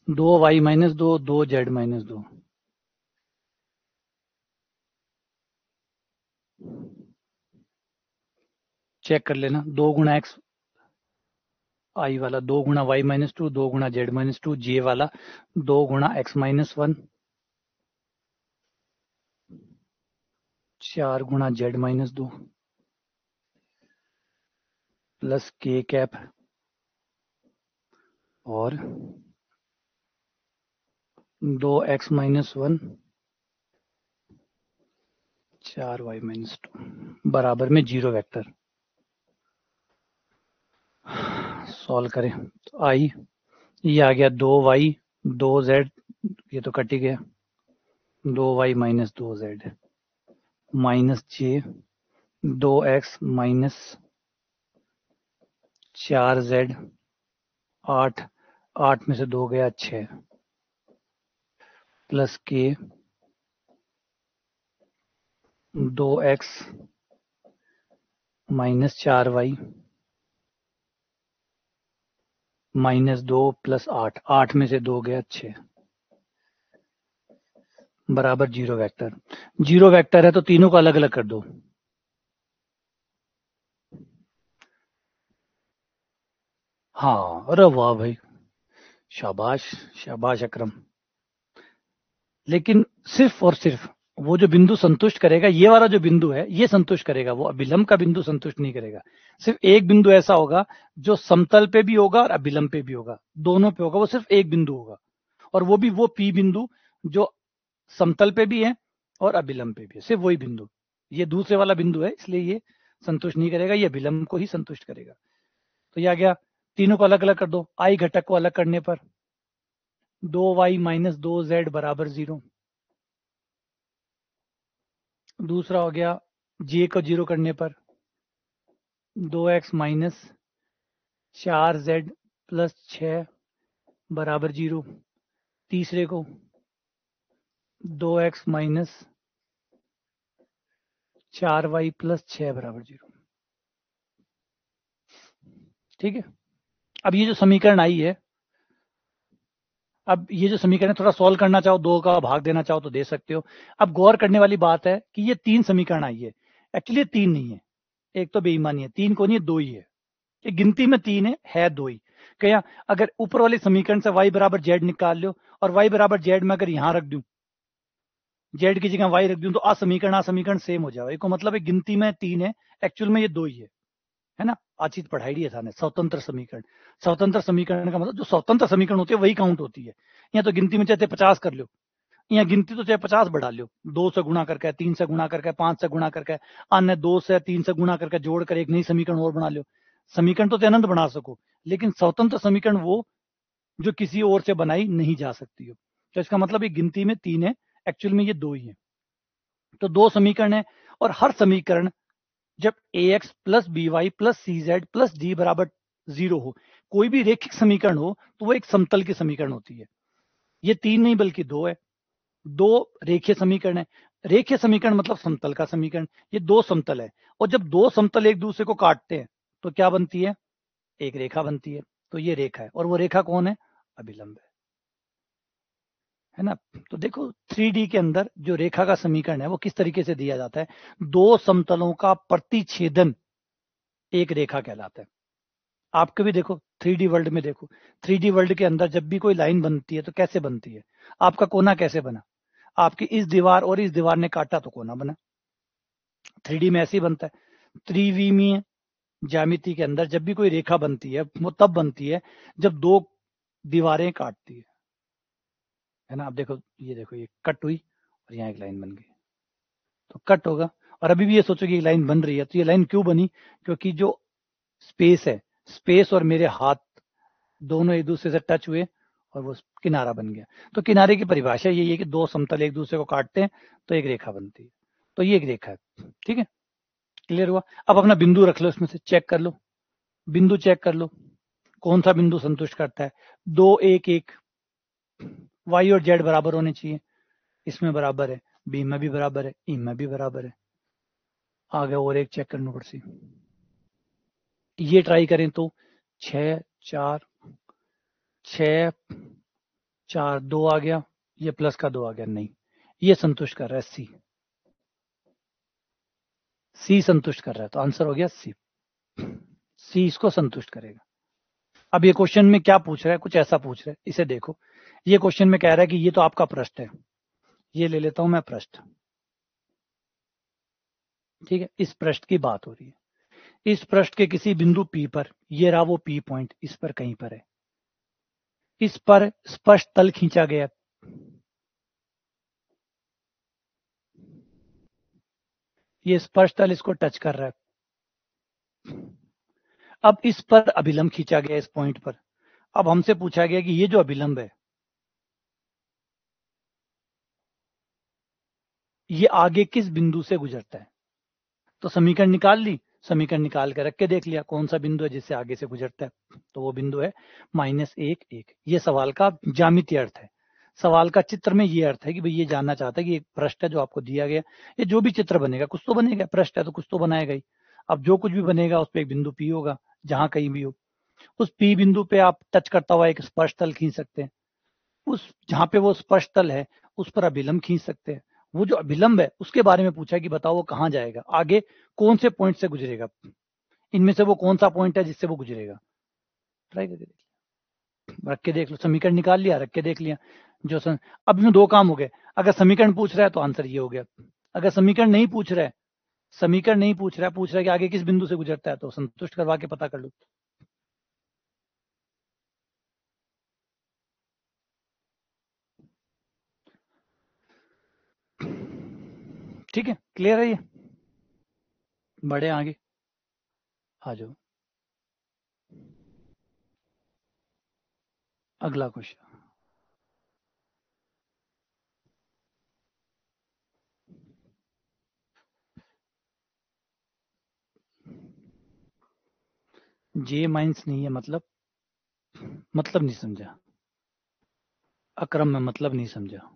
[SPEAKER 1] 2 y minus 2, 2 z minus 2, check कर लेना। 2 गुणा एक्स आई वाला 2 गुणा वाई माइनस 2, 2 गुणा जेड माइनस 2, जे वाला 2 गुणा एक्स माइनस 1, 4 गुणा Z minus 2 plus k cap और 2 एक्स माइनस 1, 4 वाई माइनस 2 बराबर में 0 वेक्टर। सॉल्व करें तो आई, ये आ गया 2 वाई 2 जेड, ये तो कट ही गया, 2 वाई माइनस 2 जेड माइनस जे 2 एक्स माइनस 4 जेड, 8, 8 में से 2 गया 6 प्लस के 2 एक्स माइनस 4 वाई -2 + 8, 8 में से 2 गया 6 बराबर 0 वेक्टर। 0 वेक्टर है तो तीनों को अलग अलग कर दो। हाँ, अरे वाह भाई, शाबाश, शाबाश अकरम। लेकिन सिर्फ और सिर्फ वो जो बिंदु संतुष्ट करेगा, ये वाला जो बिंदु है ये संतुष्ट करेगा, वो अभिलंब का बिंदु संतुष्ट नहीं करेगा। सिर्फ एक बिंदु ऐसा होगा जो समतल पे भी होगा और अभिलंब पे भी होगा, दोनों पे होगा, वो सिर्फ एक बिंदु होगा, और वो भी वो पी बिंदु जो समतल पे भी है और अभिलंब पे भी है, सिर्फ वही बिंदु। ये दूसरे वाला बिंदु है, इसलिए ये संतुष्ट नहीं करेगा, ये अभिलंब को ही संतुष्ट करेगा। तो ये आ गया। तीनों को अलग अलग कर दो, आई घटक को अलग करने पर 2y - 2z बराबर 0। दूसरा हो गया जे को 0 करने पर 2x - 4z + 6 बराबर 0। तीसरे को 2x - 4y + 6 बराबर 0। ठीक है। अब ये जो समीकरण आई है, अब ये जो समीकरण थोड़ा सॉल्व करना चाहो, 2 का भाग देना चाहो तो दे सकते हो। अब गौर करने वाली बात है कि ये 3 समीकरण आई है, एक्चुअली ये 3 नहीं है, एक तो बेईमानी है, 3 को नहीं है, 2 ही है। ये गिनती में 3 है 2 ही। क्या अगर ऊपर वाले समीकरण से y बराबर z निकाल लो और y बराबर z में अगर यहां रख दूं, z की जगह y रख दूं, तो आ समीकरण सेम हो जाएगा। इसको मतलब है गिनती में 3 है, एक्चुअल में ये 2 ही है ना। आज चीज पढ़ाई दी है था स्वतंत्र समीकरण। स्वतंत्र समीकरण का मतलब जो स्वतंत्र समीकरण होती है वही काउंट होती है। यहाँ तो गिनती में चाहे 50 कर लो, यहाँ गिनती तो चाहे 50 बढ़ा लो, 2 से गुणा करके, 3 से गुणा करके, 5 से गुणा करके, अन्य 2 से 3 से गुणा करके जोड़कर एक नई समीकरण और बना लो। समीकरण तो अनंत बना सको, लेकिन स्वतंत्र समीकरण वो जो किसी और से बनाई नहीं जा सकती हो। तो इसका मतलब ये गिनती में 3 है, एक्चुअल में ये 2 ही है। तो 2 समीकरण है, और हर समीकरण जब ax + by + cz + d बराबर 0 हो, कोई भी रेखिक समीकरण हो, तो वो एक समतल की समीकरण होती है। ये 3 नहीं बल्कि 2 है। 2 रेखीय समीकरण है। रेखीय समीकरण मतलब समतल का समीकरण। ये 2 समतल है, और जब 2 समतल एक दूसरे को काटते हैं तो क्या बनती है? एक रेखा बनती है। तो ये रेखा है, और वो रेखा कौन है? अभिलंब है ना। तो देखो 3D के अंदर जो रेखा का समीकरण है वो किस तरीके से दिया जाता है? 2 समतलों का प्रतिच्छेदन एक रेखा कहलाता है। आप कभी देखो 3D वर्ल्ड में, देखो 3D वर्ल्ड के अंदर जब भी कोई लाइन बनती है तो कैसे बनती है? आपका कोना कैसे बना? आपकी इस दीवार और इस दीवार ने काटा तो कोना बना। 3D में ऐसे ही बनता है। त्रिविमीय ज्यामिति के अंदर जब भी कोई रेखा बनती है वो तब बनती है जब 2 दीवारें काटती है ना। आप देखो, ये देखो, ये कट हुई और यहाँ एक लाइन बन गई, तो कट होगा। और अभी भी ये सोचो कि एक लाइन बन रही है, तो ये लाइन क्यों बनी? क्योंकि जो स्पेस है, स्पेस और मेरे हाथ दोनों एक दूसरे से टच हुए और वो किनारा बन गया। तो किनारे की परिभाषा यही है कि 2 समतल एक दूसरे को काटते हैं तो एक रेखा बनती है। तो ये एक रेखा है। ठीक है, क्लियर हुआ? अब अपना बिंदु रख लो, इसमें से चेक कर लो, बिंदु चेक कर लो, कौन सा बिंदु संतुष्ट करता है? 2 1 1, y और z बराबर होने चाहिए, इसमें बराबर है, बी में भी बराबर है, ई में भी बराबर है। आगे और एक चेक करना पड़ती, ये ट्राई करें तो 6 4 6 4 2 आ गया, ये प्लस का 2 आ गया, नहीं, ये संतुष्ट कर रहा है सी। सी संतुष्ट कर रहा है, तो आंसर हो गया सी। सी इसको संतुष्ट करेगा। अब ये क्वेश्चन में क्या पूछ रहा है? कुछ ऐसा पूछ रहा है, इसे देखो। ये क्वेश्चन में कह रहा है कि ये तो आपका पृष्ठ है, ये ले लेता हूं मैं पृष्ठ। ठीक है, इस पृष्ठ की बात हो रही है। इस पृष्ठ के किसी बिंदु P पर, ये रहा वो P पॉइंट, इस पर कहीं पर है, इस पर स्पष्ट तल खींचा गया, ये स्पष्ट तल इसको टच कर रहा है। अब इस पर अभिलंब खींचा गया इस पॉइंट पर। अब हमसे पूछा गया कि ये जो अभिलंब है ये आगे किस बिंदु से गुजरता है? तो समीकरण निकाल ली, समीकरण निकाल कर रख के देख लिया कौन सा बिंदु है जिससे आगे से गुजरता है, तो वो बिंदु है -1 1। ये सवाल का ज्यामितीय अर्थ है। सवाल का चित्र में ये अर्थ है कि भाई ये जानना चाहता है कि एक पृष्ठ है जो आपको दिया गया, ये जो भी चित्र बनेगा कुछ तो बनेगा, पृष्ठ है तो कुछ तो बनाएगा ही। अब जो कुछ भी बनेगा उस पर एक बिंदु P होगा, जहां कहीं भी हो। उस P बिंदु पे आप टच करता हुआ एक स्पर्श तल खींच सकते हैं। उस जहां पे वो स्पर्श तल है उस पर अभिलंब खींच सकते हैं। वो जो अभिलंब है उसके बारे में पूछा कि बताओ वो कहाँ जाएगा, आगे कौन से पॉइंट से गुजरेगा, इनमें से वो कौन सा पॉइंट है जिससे वो गुजरेगा। ट्राई करके रख के देख लो, समीकरण निकाल लिया, रख के देख लिया। अब इसमें दो काम हो गए, अगर समीकरण पूछ रहा है तो आंसर ये हो गया, अगर समीकरण नहीं पूछ रहा है, समीकरण नहीं पूछ रहा है, पूछ रहा है कि आगे किस बिंदु से गुजरता है, तो संतुष्ट करवा के पता कर लो। ठीक है, क्लियर है ये, बढ़े आगे, आ जाओ अगला क्वेश्चन। जे माइनस नहीं है, मतलब नहीं समझा, अक्रम में मतलब नहीं समझा।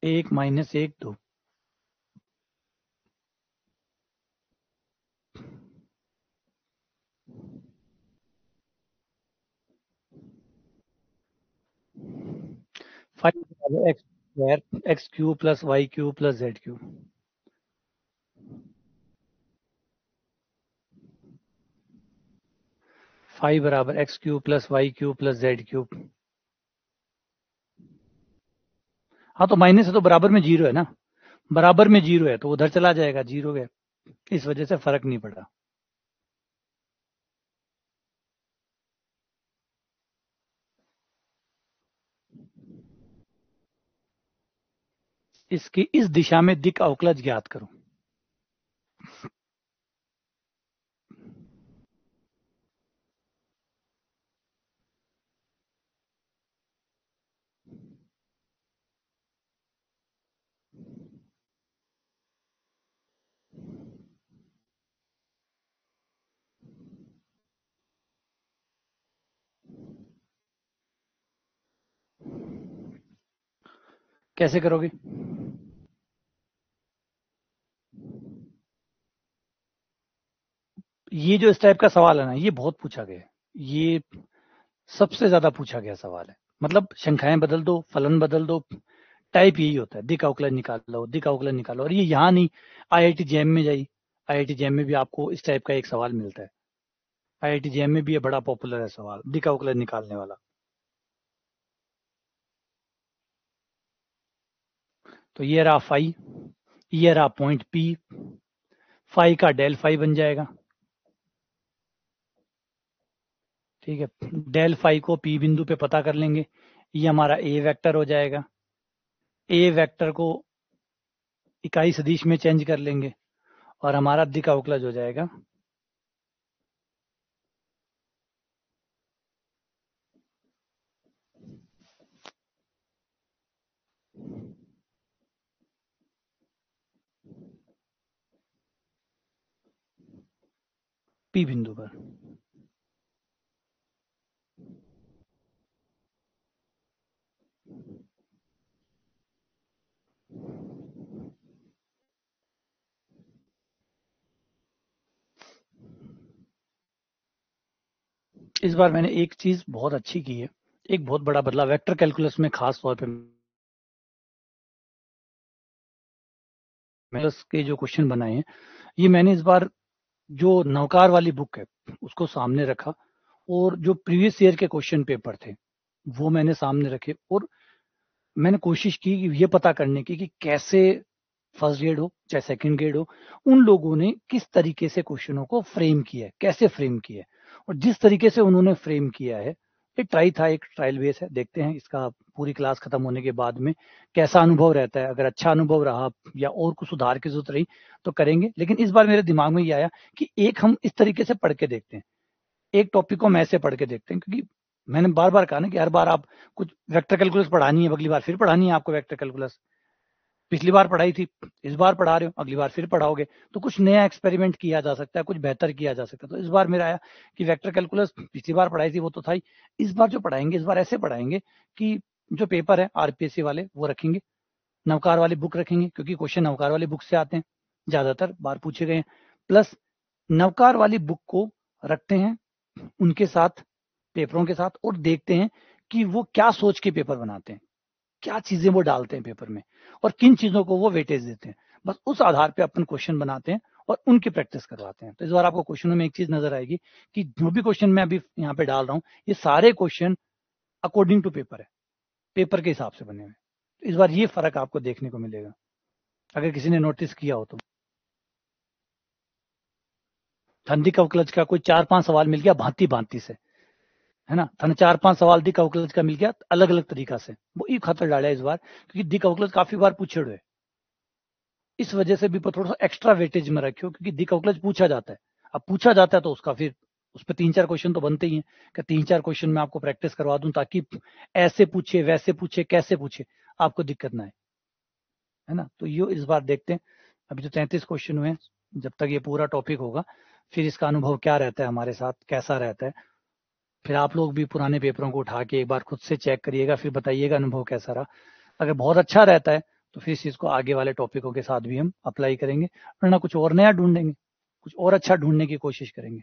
[SPEAKER 1] 1 minus 1 2, 5 x square x cube plus y cube plus z cube. 5 बराबर x cube plus y cube plus z cube. हाँ तो माइनस है तो बराबर में जीरो है ना, बराबर में जीरो है तो उधर चला जाएगा, जीरो है, इस वजह से फर्क नहीं पड़ा। इसकी इस दिशा में दिक् अवकलज ज्ञात करो। कैसे करोगे? ये जो इस टाइप का सवाल है ना, ये बहुत पूछा गया है, ये सबसे ज्यादा पूछा गया सवाल है। मतलब संख्याएं बदल दो, फलन बदल दो, टाइप यही होता है, दिक् अवकलन निकालो, दिक् अवकलन निकालो। और ये यहाँ नहीं, आईआईटी जैम में जाइए, आईआईटी जैम में भी आपको इस टाइप का एक सवाल मिलता है। आईआईटी जैम में भी ये बड़ा पॉपुलर है सवाल, दिक् अवकलन निकालने वाला। तो ये रहा फाई, ये रहा पॉइंट पी, फाई का डेल फाई बन जाएगा। ठीक है, डेल फाई को पी बिंदु पे पता कर लेंगे, ये हमारा ए वेक्टर हो जाएगा। ए वेक्टर को इकाई सदिश में चेंज कर लेंगे और हमारा दिक् अवकलज हो जाएगा पी बिंदु पर। इस बार मैंने एक चीज बहुत अच्छी की है, एक बहुत बड़ा बदलाव वेक्टर कैलकुलस में, खास तौर पे मैथ्स के जो क्वेश्चन बनाए हैं, ये मैंने इस बार जो नवकार वाली बुक है उसको सामने रखा, और जो प्रीवियस ईयर के क्वेश्चन पेपर थे वो मैंने सामने रखे, और मैंने कोशिश की कि ये पता करने की कि कैसे फर्स्ट ग्रेड हो चाहे सेकंड ग्रेड हो, उन लोगों ने किस तरीके से क्वेश्चनों को फ्रेम किया है, कैसे फ्रेम किया है। और जिस तरीके से उन्होंने फ्रेम किया है, ये ट्राई था, एक ट्रायल बेस है, देखते हैं इसका पूरी क्लास खत्म होने के बाद में कैसा अनुभव रहता है। अगर अच्छा अनुभव रहा या और कुछ सुधार की जरूरत रही तो करेंगे, लेकिन इस बार मेरे दिमाग में ये आया कि एक हम इस तरीके से पढ़ के देखते हैं, एक टॉपिक को हम ऐसे पढ़ के देखते हैं, क्योंकि मैंने बार बार कहा ना कि हर बार आप कुछ वेक्टर कैलकुलस पढ़ानी है, अगली बार फिर पढ़ानी है आपको वेक्टर कैलकुलस, पिछली बार पढ़ाई थी, इस बार पढ़ा रहे हो, अगली बार फिर पढ़ाओगे, तो कुछ नया एक्सपेरिमेंट किया जा सकता है, कुछ बेहतर किया जा सकता है। तो इस बार मेरा आया कि वेक्टर कैलकुलस पिछली बार पढ़ाई थी वो तो था ही, इस बार जो पढ़ाएंगे इस बार ऐसे पढ़ाएंगे कि जो पेपर है आरपीएससी वाले वो रखेंगे, नवकार वाली बुक रखेंगे, क्योंकि क्वेश्चन नवकार वाली बुक से आते हैं, ज्यादातर बार पूछे गए हैं, प्लस नवकार वाली बुक को रखते हैं उनके साथ, पेपरों के साथ, और देखते हैं कि वो क्या सोच के पेपर बनाते हैं, क्या चीजें वो डालते हैं पेपर में, और किन चीजों को वो वेटेज देते हैं। बस उस आधार पे अपन क्वेश्चन बनाते हैं और उनकी प्रैक्टिस करवाते हैं। तो इस बार आपको क्वेश्चनों में एक चीज नजर आएगी कि जो भी क्वेश्चन मैं अभी यहाँ पे डाल रहा हूँ, ये सारे क्वेश्चन अकॉर्डिंग टू पेपर है, पेपर के हिसाब से बने हुए। तो इस बार ये फर्क आपको देखने को मिलेगा, अगर किसी ने नोटिस किया हो तो। ठंडी कवकलज का कोई 4-5 सवाल मिल गया भांति भांति से, है ना, थाने 4-5 सवाल दी कवकलज का मिल गया अलग अलग तरीका से, वो ही खतर डाला इस बार, क्योंकि दी कवकलज काफी बार पूछे हुए, इस वजह से भी थोड़ा सा एक्स्ट्रा वेटेज में रखियो, क्योंकि दी कवकलज पूछा जाता है। अब पूछा जाता है तो उसका फिर उस पर 3-4 क्वेश्चन तो बनते ही हैं, कि 3-4 क्वेश्चन मैं आपको प्रैक्टिस करवा दूं, ताकि ऐसे पूछे वैसे पूछे कैसे पूछे आपको दिक्कत ना आए, है ना। तो ये इस बार देखते हैं, अभी तो 33 क्वेश्चन हुए हैं, जब तक ये पूरा टॉपिक होगा फिर इसका अनुभव क्या रहता है हमारे साथ, कैसा रहता है, फिर आप लोग भी पुराने पेपरों को उठा के एक बार खुद से चेक करिएगा, फिर बताइएगा अनुभव कैसा रहा। अगर बहुत अच्छा रहता है तो फिर इस चीज को आगे वाले टॉपिकों के साथ भी हम अप्लाई करेंगे, वरना कुछ और नया ढूंढेंगे, कुछ और अच्छा ढूंढने की कोशिश करेंगे।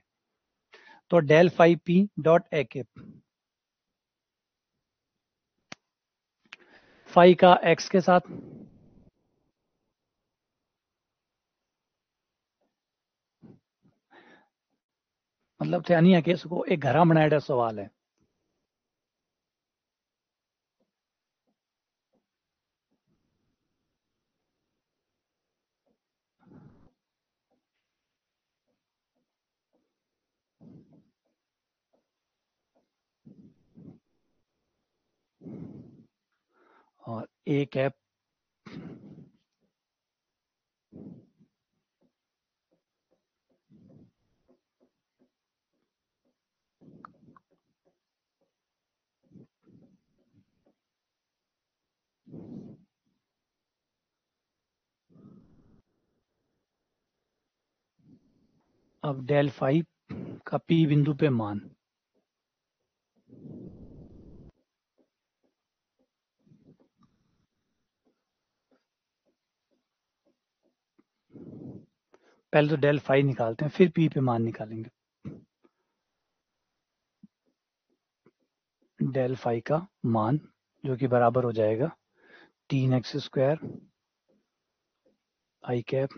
[SPEAKER 1] तो del5p.ake, फाई का एक्स के साथ, मतलब यानी है कि इसको एक घरा बनाया सवाल है। और एक है अब del5 का पी बिंदु पे मान, पहले तो del5 निकालते हैं फिर पी पे मान निकालेंगे। del5 का मान जो कि बराबर हो जाएगा 3x² आई कैप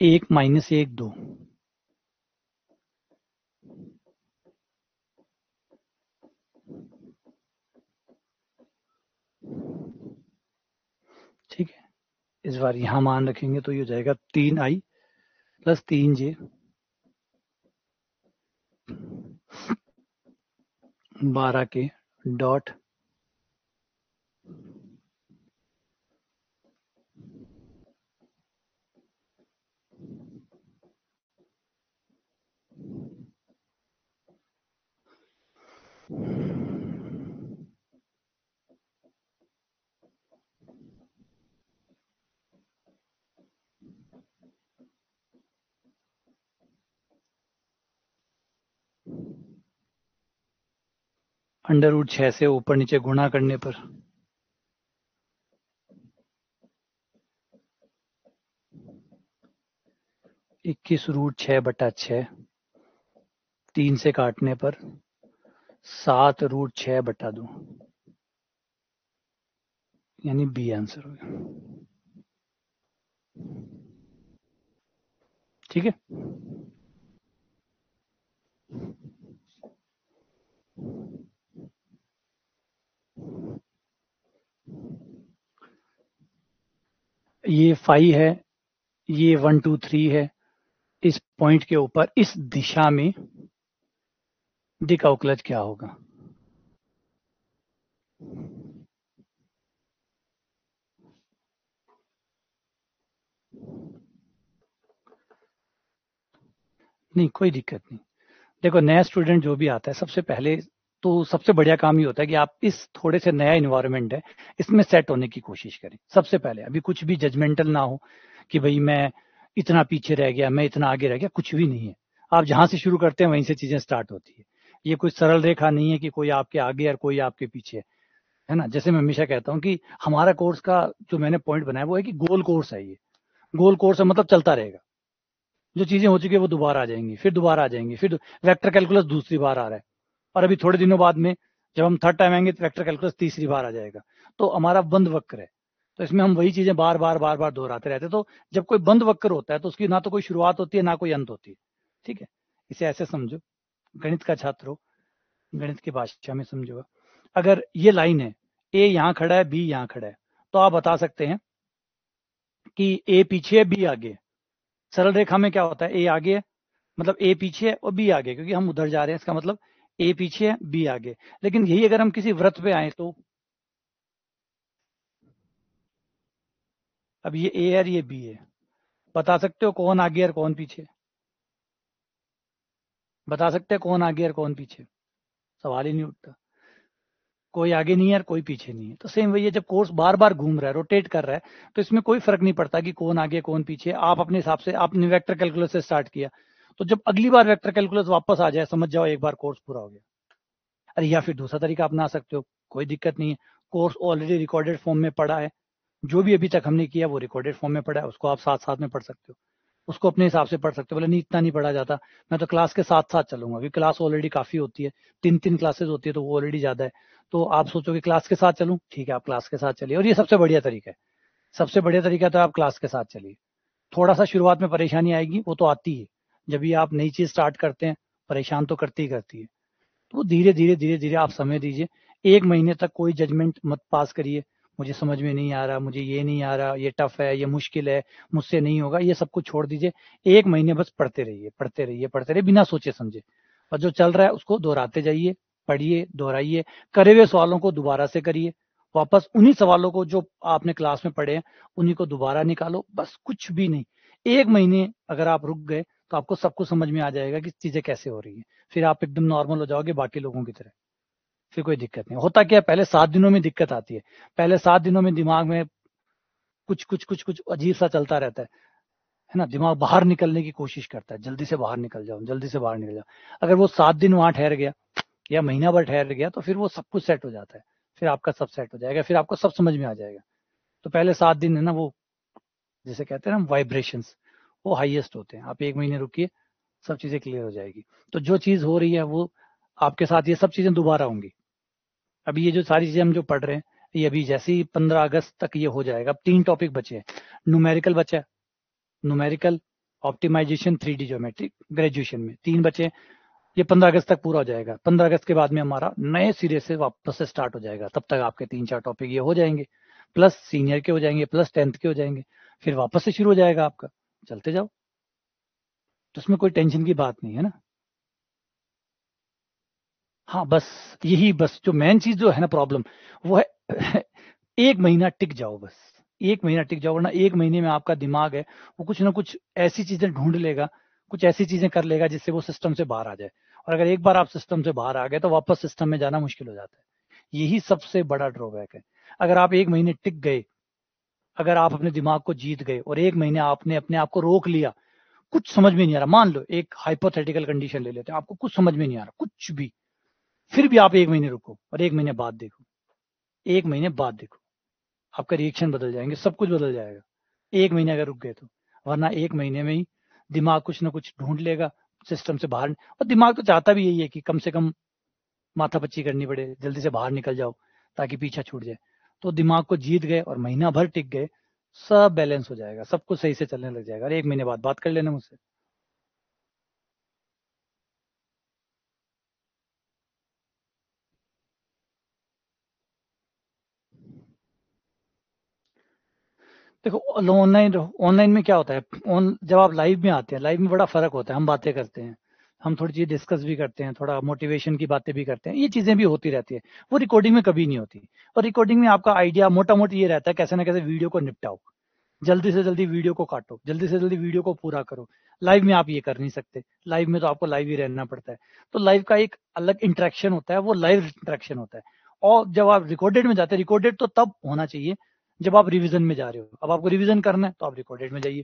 [SPEAKER 1] एक माइनस एक दो, ठीक है। इस बार यहां मान रखेंगे तो ये हो जाएगा 3i प्लस 3j 12 के डॉट √6 से ऊपर नीचे गुणा करने पर 21√6/6, 3 से काटने पर 7√6/2, यानी बी आंसर हो गया। ठीक है, ये 5 है, ये 1 2 3 है, इस पॉइंट के ऊपर इस दिशा में दिक अवकलज क्या होगा। नहीं कोई दिक्कत नहीं, देखो नया स्टूडेंट जो भी आता है सबसे पहले तो सबसे बढ़िया काम ये होता है कि आप इस थोड़े से नया इन्वायरमेंट है, इसमें सेट होने की कोशिश करें सबसे पहले। अभी कुछ भी जजमेंटल ना हो कि भाई मैं इतना पीछे रह गया, मैं इतना आगे रह गया, कुछ भी नहीं है। आप जहां से शुरू करते हैं वहीं से चीजें स्टार्ट होती है। ये कोई सरल रेखा नहीं है कि कोई आपके आगे और कोई आपके पीछे है ना। जैसे मैं हमेशा कहता हूँ कि हमारा कोर्स का जो मैंने पॉइंट बनाया वो है कि गोल कोर्स है। ये गोल कोर्स है, मतलब चलता रहेगा। जो चीजें हो चुकी है वो दोबारा आ जाएंगी, फिर दोबारा आ जाएंगी, फिर वेक्टर कैलकुलस दूसरी बार आ रहा है, और अभी थोड़े दिनों बाद में जब हम थर्ड टाइम आएंगे तो वेक्टर कैलकुलस तीसरी बार आ जाएगा। तो हमारा बंद वक्र है, तो इसमें हम वही चीजें बार बार बार बार दोहराते रहते हैं। तो जब कोई बंद वक्र होता है तो उसकी ना तो कोई शुरुआत होती है ना कोई अंत होती है। ठीक है, इसे ऐसे समझो, गणित का छात्र हो, गणित की भाषा में समझो। अगर ये लाइन है, ए यहाँ खड़ा है, बी यहाँ खड़ा है, तो आप बता सकते हैं कि ए पीछे है, बी आगे है। सरल रेखा में क्या होता है, ए आगे है मतलब ए पीछे है और बी आगे, क्योंकि हम उधर जा रहे हैं, इसका मतलब ए पीछे है बी आगे। लेकिन यही अगर हम किसी वृत्त पे आए तो अब ये ए है और ये बी है, बता सकते हो कौन आगे और कौन पीछे? बता सकते हैं कौन आगे और कौन पीछे? सवाल ही नहीं उठता। कोई आगे नहीं है और कोई पीछे नहीं है। तो सेम वही है, जब कोर्स बार बार घूम रहा है, रोटेट कर रहा है, तो इसमें कोई फर्क नहीं पड़ता कि कौन आगे कौन पीछे। आप अपने हिसाब से, आपने वेक्टर कैलकुलस से स्टार्ट किया, तो जब अगली बार वेक्टर कैलकुलस वापस आ जाए, समझ जाओ एक बार कोर्स पूरा हो गया। अरे या फिर दूसरा तरीका अपना सकते हो, कोई दिक्कत नहीं है। कोर्स ऑलरेडी रिकॉर्डेड फॉर्म में पड़ा है, जो भी अभी तक हमने किया वो रिकॉर्डेड फॉर्म में पड़ा है, उसको आप साथ साथ में पढ़ सकते हो। उसको अपने हिसाब से पढ़ सकते हो। बोले नहीं इतना नहीं पढ़ा जाता, मैं तो क्लास के साथ साथ चलूंगा, क्योंकि क्लास ऑलरेडी काफी होती है, 3 3 क्लासेस होती है, तो वो ऑलरेडी ज्यादा है। तो आप सोचो कि क्लास के साथ चलूं, ठीक है, आप क्लास के साथ चलिए, और ये सबसे बढ़िया तरीका है। सबसे बढ़िया तरीका तो आप क्लास के साथ चलिए। थोड़ा सा शुरुआत में परेशानी आएगी, वो तो आती है, जब भी आप नई चीज स्टार्ट करते हैं, परेशान तो करती ही करती है। तो धीरे धीरे धीरे धीरे आप समय दीजिए। 1 महीने तक कोई जजमेंट मत पास करिए, मुझे समझ में नहीं आ रहा, मुझे ये नहीं आ रहा, ये टफ है, ये मुश्किल है, मुझसे नहीं होगा, ये सब कुछ छोड़ दीजिए। 1 महीने बस पढ़ते रहिए, पढ़ते रहिए, पढ़ते रहिए, बिना सोचे समझे, और जो चल रहा है उसको दोहराते जाइए, पढ़िए, दोहराइए, करे हुए सवालों को दोबारा से करिए, वापस उन्हीं सवालों को जो आपने क्लास में पढ़े हैं उन्हीं को दोबारा निकालो, बस कुछ भी नहीं। 1 महीने अगर आप रुक गए तो आपको सब कुछ समझ में आ जाएगा कि चीजें कैसे हो रही है। फिर आप एकदम नॉर्मल हो जाओगे बाकी लोगों की तरह। फिर कोई दिक्कत नहीं होता। क्या पहले 7 दिनों में दिक्कत आती है, पहले 7 दिनों में दिमाग में कुछ कुछ कुछ कुछ अजीब सा चलता रहता है ना। दिमाग बाहर निकलने की कोशिश करता है, जल्दी से बाहर निकल जाओ, जल्दी से बाहर निकल जाओ। अगर वो 7 दिन वहां ठहर गया या महीना भर ठहर गया तो फिर वो सब कुछ सेट हो जाता है। फिर आपका सब सेट हो जाएगा, फिर आपको सब समझ में आ जाएगा। तो पहले 7 दिन है ना, वो जैसे कहते हैं ना वाइब्रेशंस, वो हाईएस्ट होते हैं। आप 1 महीने रुकिए, सब चीजें क्लियर हो जाएगी। तो जो चीज हो रही है वो आपके साथ ये सब चीजें दोबारा होंगी। अभी ये जो सारी चीजें हम जो पढ़ रहे हैं, ये अभी जैसे ही 15 अगस्त तक ये हो जाएगा। अब 3 टॉपिक बचे हैं, न्यूमेरिकल बचा है, numerical, optimisation, 3D geometry, graduation में 3 बचे हैं। ये 15 अगस्त तक पूरा हो जाएगा। 15 अगस्त के बाद में हमारा नए सिरे से वापस से स्टार्ट हो जाएगा। तब तक आपके 3 4 टॉपिक ये हो जाएंगे, प्लस सीनियर के हो जाएंगे, प्लस 10th के हो जाएंगे, फिर वापस से शुरू हो जाएगा आपका। चलते जाओ, तो उसमें कोई टेंशन की बात नहीं है ना। हाँ बस यही, बस जो मेन चीज जो है ना प्रॉब्लम, वो है 1 महीना टिक जाओ बस। 1 महीना टिक जाओ, वरना 1 महीने में आपका दिमाग है वो कुछ ना कुछ ऐसी चीजें ढूंढ लेगा, कुछ ऐसी चीजें कर लेगा जिससे वो सिस्टम से बाहर आ जाए। और अगर एक बार आप सिस्टम से बाहर आ गए तो वापस सिस्टम में जाना मुश्किल हो जाता है। यही सबसे बड़ा ड्रॉबैक है। अगर आप 1 महीने टिक गए, अगर आप अपने दिमाग को जीत गए और 1 महीने आपने अपने आप को रोक लिया, कुछ समझ में नहीं आ रहा, मान लो एक हाइपोथेटिकल कंडीशन ले लेते हैं, आपको कुछ समझ में नहीं आ रहा कुछ भी, फिर भी आप 1 महीने रुको और 1 महीने बाद देखो, 1 महीने बाद देखो, आपका रिएक्शन बदल जाएंगे, सब कुछ बदल जाएगा। 1 महीने अगर रुक गए तो, वरना 1 महीने में ही दिमाग कुछ ना कुछ ढूंढ लेगा सिस्टम से बाहर। और दिमाग तो चाहता भी यही है कि कम से कम माथापच्ची करनी पड़े, जल्दी से बाहर निकल जाओ ताकि पीछा छूट जाए। तो दिमाग को जीत गए और महीना भर टिक गए, सब बैलेंस हो जाएगा, सब कुछ सही से चलने लग जाएगा। और 1 महीने बाद बात कर लेना मुझसे। देखो, ऑनलाइन, ऑनलाइन में क्या होता है, जब आप लाइव में आते हैं, लाइव में बड़ा फर्क होता है। हम बातें करते हैं, हम थोड़ी चीज डिस्कस भी करते हैं, थोड़ा मोटिवेशन की बातें भी करते हैं, ये चीजें भी होती रहती है। वो रिकॉर्डिंग में कभी नहीं होती। और रिकॉर्डिंग में आपका आइडिया मोटा मोटी ये रहता है, कैसे ना कैसे वीडियो को निपटाओ, जल्दी से जल्दी वीडियो को काटो, जल्दी से जल्दी वीडियो को पूरा करो। लाइव में आप ये कर नहीं सकते, लाइव में तो आपको लाइव ही रहना पड़ता है। तो लाइव का एक अलग इंटरेक्शन होता है, वो लाइव इंटरेक्शन होता है। और जब आप रिकॉर्डेड में जाते हैं, रिकॉर्डेड तो तब होना चाहिए जब आप रिवीजन में जा रहे हो। अब आपको रिवीजन करना है तो आप रिकॉर्डेड में जाइए,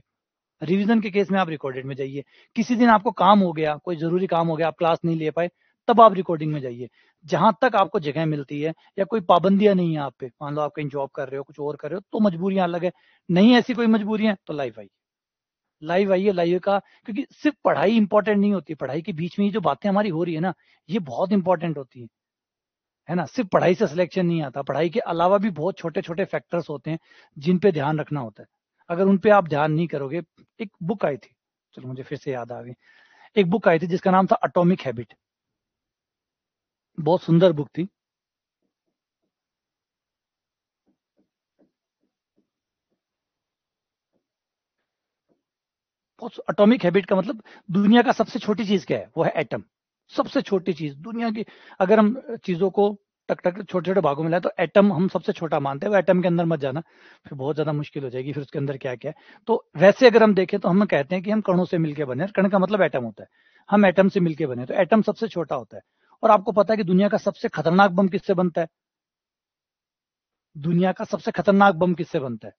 [SPEAKER 1] रिवीजन के केस में आप रिकॉर्डेड में जाइए। किसी दिन आपको काम हो गया, कोई जरूरी काम हो गया, आप क्लास नहीं ले पाए, तब आप रिकॉर्डिंग में जाइए। जहां तक आपको जगह मिलती है या कोई पाबंदियां नहीं है आप पे, मान लो आप कहीं जॉब कर रहे हो, कुछ और कर रहे हो, तो मजबूरियां अलग है। नहीं ऐसी कोई मजबूरियां तो लाइव आइए, लाइव आइए, लाइव का। क्योंकि सिर्फ पढ़ाई इंपॉर्टेंट नहीं होती, पढ़ाई के बीच में ये जो बातें हमारी हो रही है ना, ये बहुत इंपॉर्टेंट होती है ना। सिर्फ पढ़ाई से सिलेक्शन नहीं आता, पढ़ाई के अलावा भी बहुत छोटे छोटे फैक्टर्स होते हैं जिन पे ध्यान रखना होता है। अगर उन पे आप ध्यान नहीं करोगे, एक बुक आई थी, चलो मुझे फिर से याद आ गई, एक बुक आई थी जिसका नाम था अटोमिक हैबिट। बहुत सुंदर बुक थी। अटोमिक हैबिट का मतलब दुनिया का सबसे छोटी चीज क्या है, वो है एटम। सबसे छोटी चीज दुनिया की, अगर हम चीजों को टक टक छोटे छोटे भागों में लाए तो एटम हम सबसे छोटा मानते हैं। वो एटम के अंदर मत जाना, फिर बहुत ज्यादा मुश्किल हो जाएगी, फिर उसके अंदर क्या क्या है। तो वैसे अगर हम देखें तो हम कहते हैं कि हम कणों से मिलकर बने, कण का मतलब एटम होता है। हम एटम से मिलकर बने, तो एटम सबसे छोटा होता है। और आपको पता है कि दुनिया का सबसे खतरनाक बम किससे बनता है? दुनिया का सबसे खतरनाक बम किससे बनता है?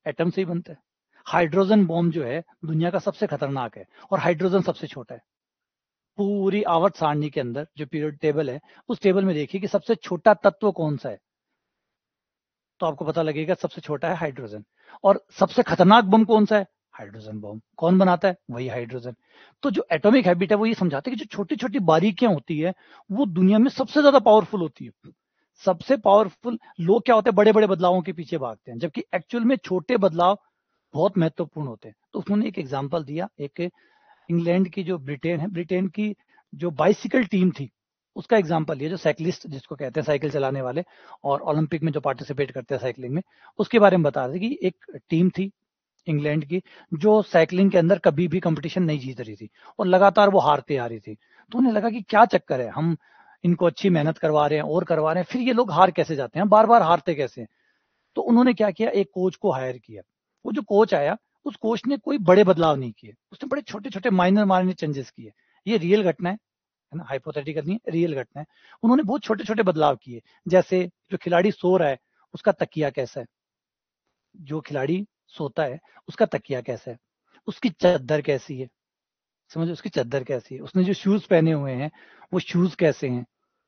[SPEAKER 1] एटम से ही बनता है। हाइड्रोजन बॉम्ब जो है दुनिया का सबसे खतरनाक है, और हाइड्रोजन सबसे छोटा है। पूरी आवर्त सारणी के अंदर जो पीरियड टेबल है, उस टेबल में देखिए कि सबसे छोटा तत्व कौन सा है, तो आपको पता लगेगा सबसे छोटा है हाइड्रोजन। और सबसे खतरनाक बम कौन सा है? Hydrogen bomb. कौन बनाता है? वही हाइड्रोजन। तो जो एटॉमिक हैबिट है वो ये समझाते हैं कि जो छोटी छोटी बारीकियां होती है, वो दुनिया में सबसे ज्यादा पावरफुल होती है। सबसे पावरफुल लोग क्या होते हैं? बड़े बड़े बदलावों के पीछे भागते हैं, जबकि एक्चुअल में छोटे बदलाव बहुत महत्वपूर्ण होते हैं। तो उन्होंने एक एग्जाम्पल दिया, एक इंग्लैंड की जो ब्रिटेन है, ब्रिटेन की जो बाइसिकल टीम थी, उसका एग्जाम्पल लिया। जो साइकिलिस्ट जिसको कहते हैं, साइकिल चलाने वाले, और ओलंपिक में जो पार्टिसिपेट करते हैं साइकिलिंग में, उसके बारे में बता रहे थे कि एक टीम थी इंग्लैंड की, जो साइकिलिंग के अंदर कभी भी कंपटीशन नहीं जीत रही थी, और लगातार वो हारते आ रही थी। तो उन्हें लगा कि क्या चक्कर है, हम इनको अच्छी मेहनत करवा रहे हैं और करवा रहे हैं, फिर ये लोग हार कैसे जाते हैं, बार बार हारते कैसे हैं। तो उन्होंने क्या किया, एक कोच को हायर किया। वो जो कोच आया, उस कोच ने कोई बड़े बदलाव नहीं किए, उसने बड़े छोटे छोटे माइनर माइनर चेंजेस किए। ये रियल घटना है ना, हाइपोथेटिकल नहीं, रियल घटना है। उन्होंने बहुत छोटे छोटे बदलाव किए। जैसे जो खिलाड़ी सो रहा है, उसका तकिया कैसा है? जो खिलाड़ी सोता है, उसका तकिया कैसा है? उसकी चादर कैसी है? समझो, उसकी चादर कैसी है? उसने जो शूज पहने हुए हैं, वो शूज कैसे हैं?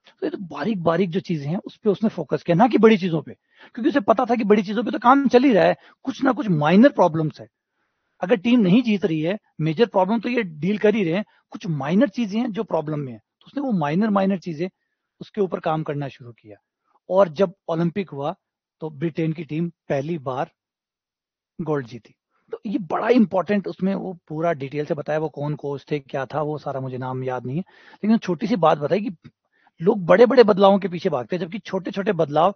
[SPEAKER 1] तो ये तो बारीक बारीक जो चीजें हैं, उस पर उसने फोकस किया, ना कि बड़ी चीजों पे। क्योंकि उसे पता था कि बड़ी चीजों पे तो काम चल ही रहा है, कुछ ना कुछ माइनर प्रॉब्लम्स है। अगर टीम नहीं जीत रही है, मेजर प्रॉब्लम तो ये डील कर ही रहे हैं, कुछ माइनर चीजें हैं जो प्रॉब्लम में है, तो उसने वो माइनर माइनर चीजें, उसके ऊपर काम करना शुरू किया। और जब ओलंपिक हुआ, तो ब्रिटेन की टीम पहली बार गोल्ड जीती। तो ये बड़ा इंपॉर्टेंट, उसमें वो पूरा डिटेल से बताया, वो कौन कोच थे, क्या था, वो सारा मुझे नाम याद नहीं है। लेकिन छोटी सी बात बताई कि लोग बड़े बड़े बदलावों के पीछे भागते हैं, जबकि छोटे छोटे बदलाव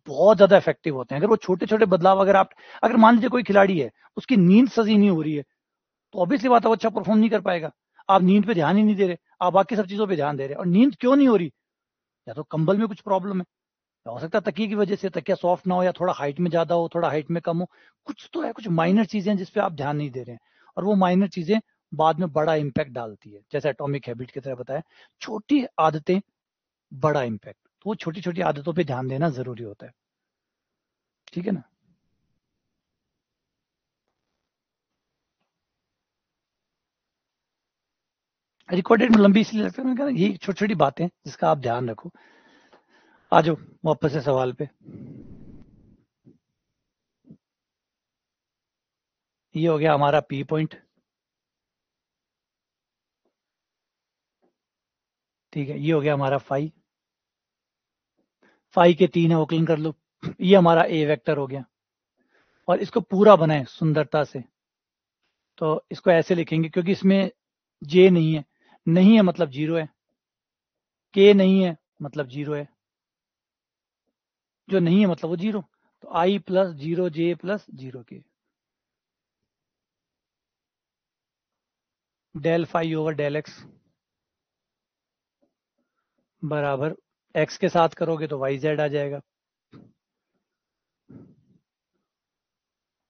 [SPEAKER 1] बहुत ज्यादा इफेक्टिव होते हैं। अगर वो छोटे छोटे बदलाव, अगर आप, अगर मान लीजिए कोई खिलाड़ी है, उसकी नींद सही नहीं हो रही है, तो ऑब्वियसली बात है वो अच्छा परफॉर्म नहीं कर पाएगा। आप नींद पे ध्यान ही नहीं दे रहे, आप बाकी सब चीजों पे ध्यान दे रहे हैं, और नींद क्यों नहीं हो रही? या तो कंबल में कुछ प्रॉब्लम है, या हो सकता है तकिए की वजह से तकिया सॉफ्ट ना हो, या थोड़ा हाइट में ज्यादा हो, थोड़ा हाइट में कम हो। कुछ तो है, कुछ माइनर चीजें हैं जिसपे आप ध्यान नहीं दे रहे हैं, और वो माइनर चीजें बाद में बड़ा इंपैक्ट डालती है। जैसे एटॉमिक हैबिट की तरह बताया, छोटी आदतें, बड़ा इंपैक्ट। तो वो छोटी छोटी आदतों पे ध्यान देना जरूरी होता है। ठीक है ना। रिकॉर्डेड में लंबी इसलिए लगता है, मैंने कहा यही छोटी छोटी बातें जिसका आप ध्यान रखो। आ जाओ वापस से सवाल पे। ये हो गया हमारा पी पॉइंट। ठीक है, ये हो गया हमारा फाई। फाई के तीन अवकलन कर लो। ये हमारा ए वेक्टर हो गया। और इसको पूरा बनाए सुंदरता से, तो इसको ऐसे लिखेंगे, क्योंकि इसमें जे नहीं है, नहीं है मतलब जीरो है, के नहीं है मतलब जीरो है, जो नहीं है मतलब वो जीरो। तो i plus zero j plus zero k, del phi over del x बराबर, एक्स के साथ करोगे तो वाई जेड आ जाएगा।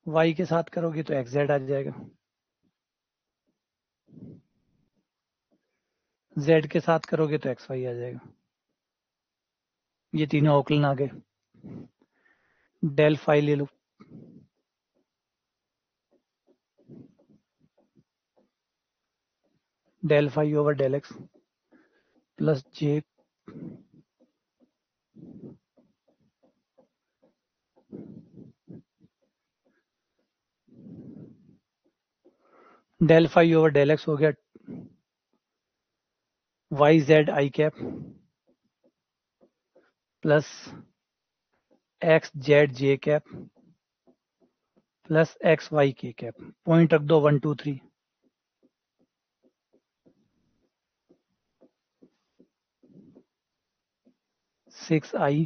[SPEAKER 1] y के साथ करोगे तो xz आ जाएगा, z के साथ करोगे तो xy आ जाएगा। ये तीनों अवकलन आ गए। डेल फाई ले लो, del phi over del X plus J del phi over del x हो गया Y Z I cap plus X Z J cap plus X Y के कैप। पॉइंट रख दो 1 2 3। 6i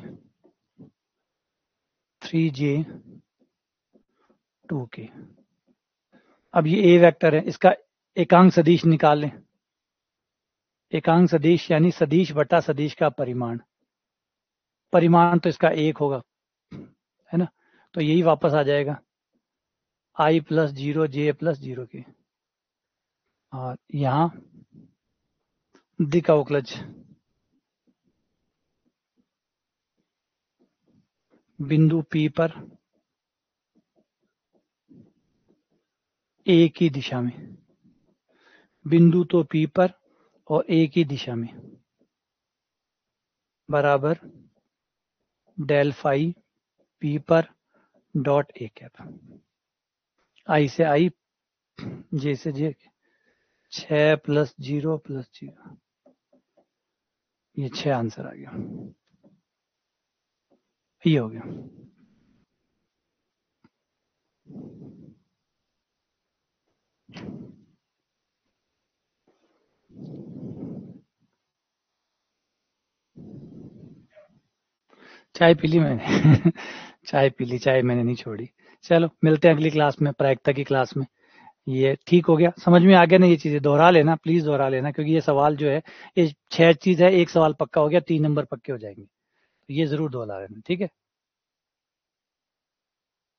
[SPEAKER 1] 3j 2k। अब ये ए वेक्टर है, इसका एकांक सदिश निकाल लें। एकांक सदिश यानी सदिश बटा सदिश का परिमाण। परिमाण तो इसका 1 होगा, है ना, तो यही वापस आ जाएगा i प्लस 0 j प्लस 0 के। और यहाँ दिक अवकलज बिंदु P पर A की दिशा में, बिंदु तो P पर और A की दिशा में, बराबर डेल फाई P पर डॉट A कैप। I से I, J से J, 6 प्लस 0 प्लस 0, ये 6 आंसर आ गया। ये हो गया। चाय पी ली मैंने चाय पी ली, चाय मैंने नहीं छोड़ी। चलो मिलते हैं अगली क्लास में, प्रायिकता की क्लास में। ये ठीक हो गया, समझ में आ गया ना? ये चीजें दोहरा लेना, प्लीज दोहरा लेना, क्योंकि ये सवाल जो है ये 6 चीज है, एक सवाल पक्का हो गया, 3 नंबर पक्के हो जाएंगे, तो ये जरूर दोहरा लेना, ठीक है?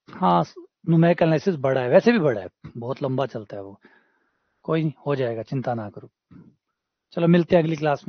[SPEAKER 1] हाँ, न्यूमेरिकल एनालिसिस बड़ा है, वैसे भी बड़ा है, बहुत लंबा चलता है वो। कोई नहीं, हो जाएगा, चिंता ना करो। चलो मिलते हैं अगली क्लास में।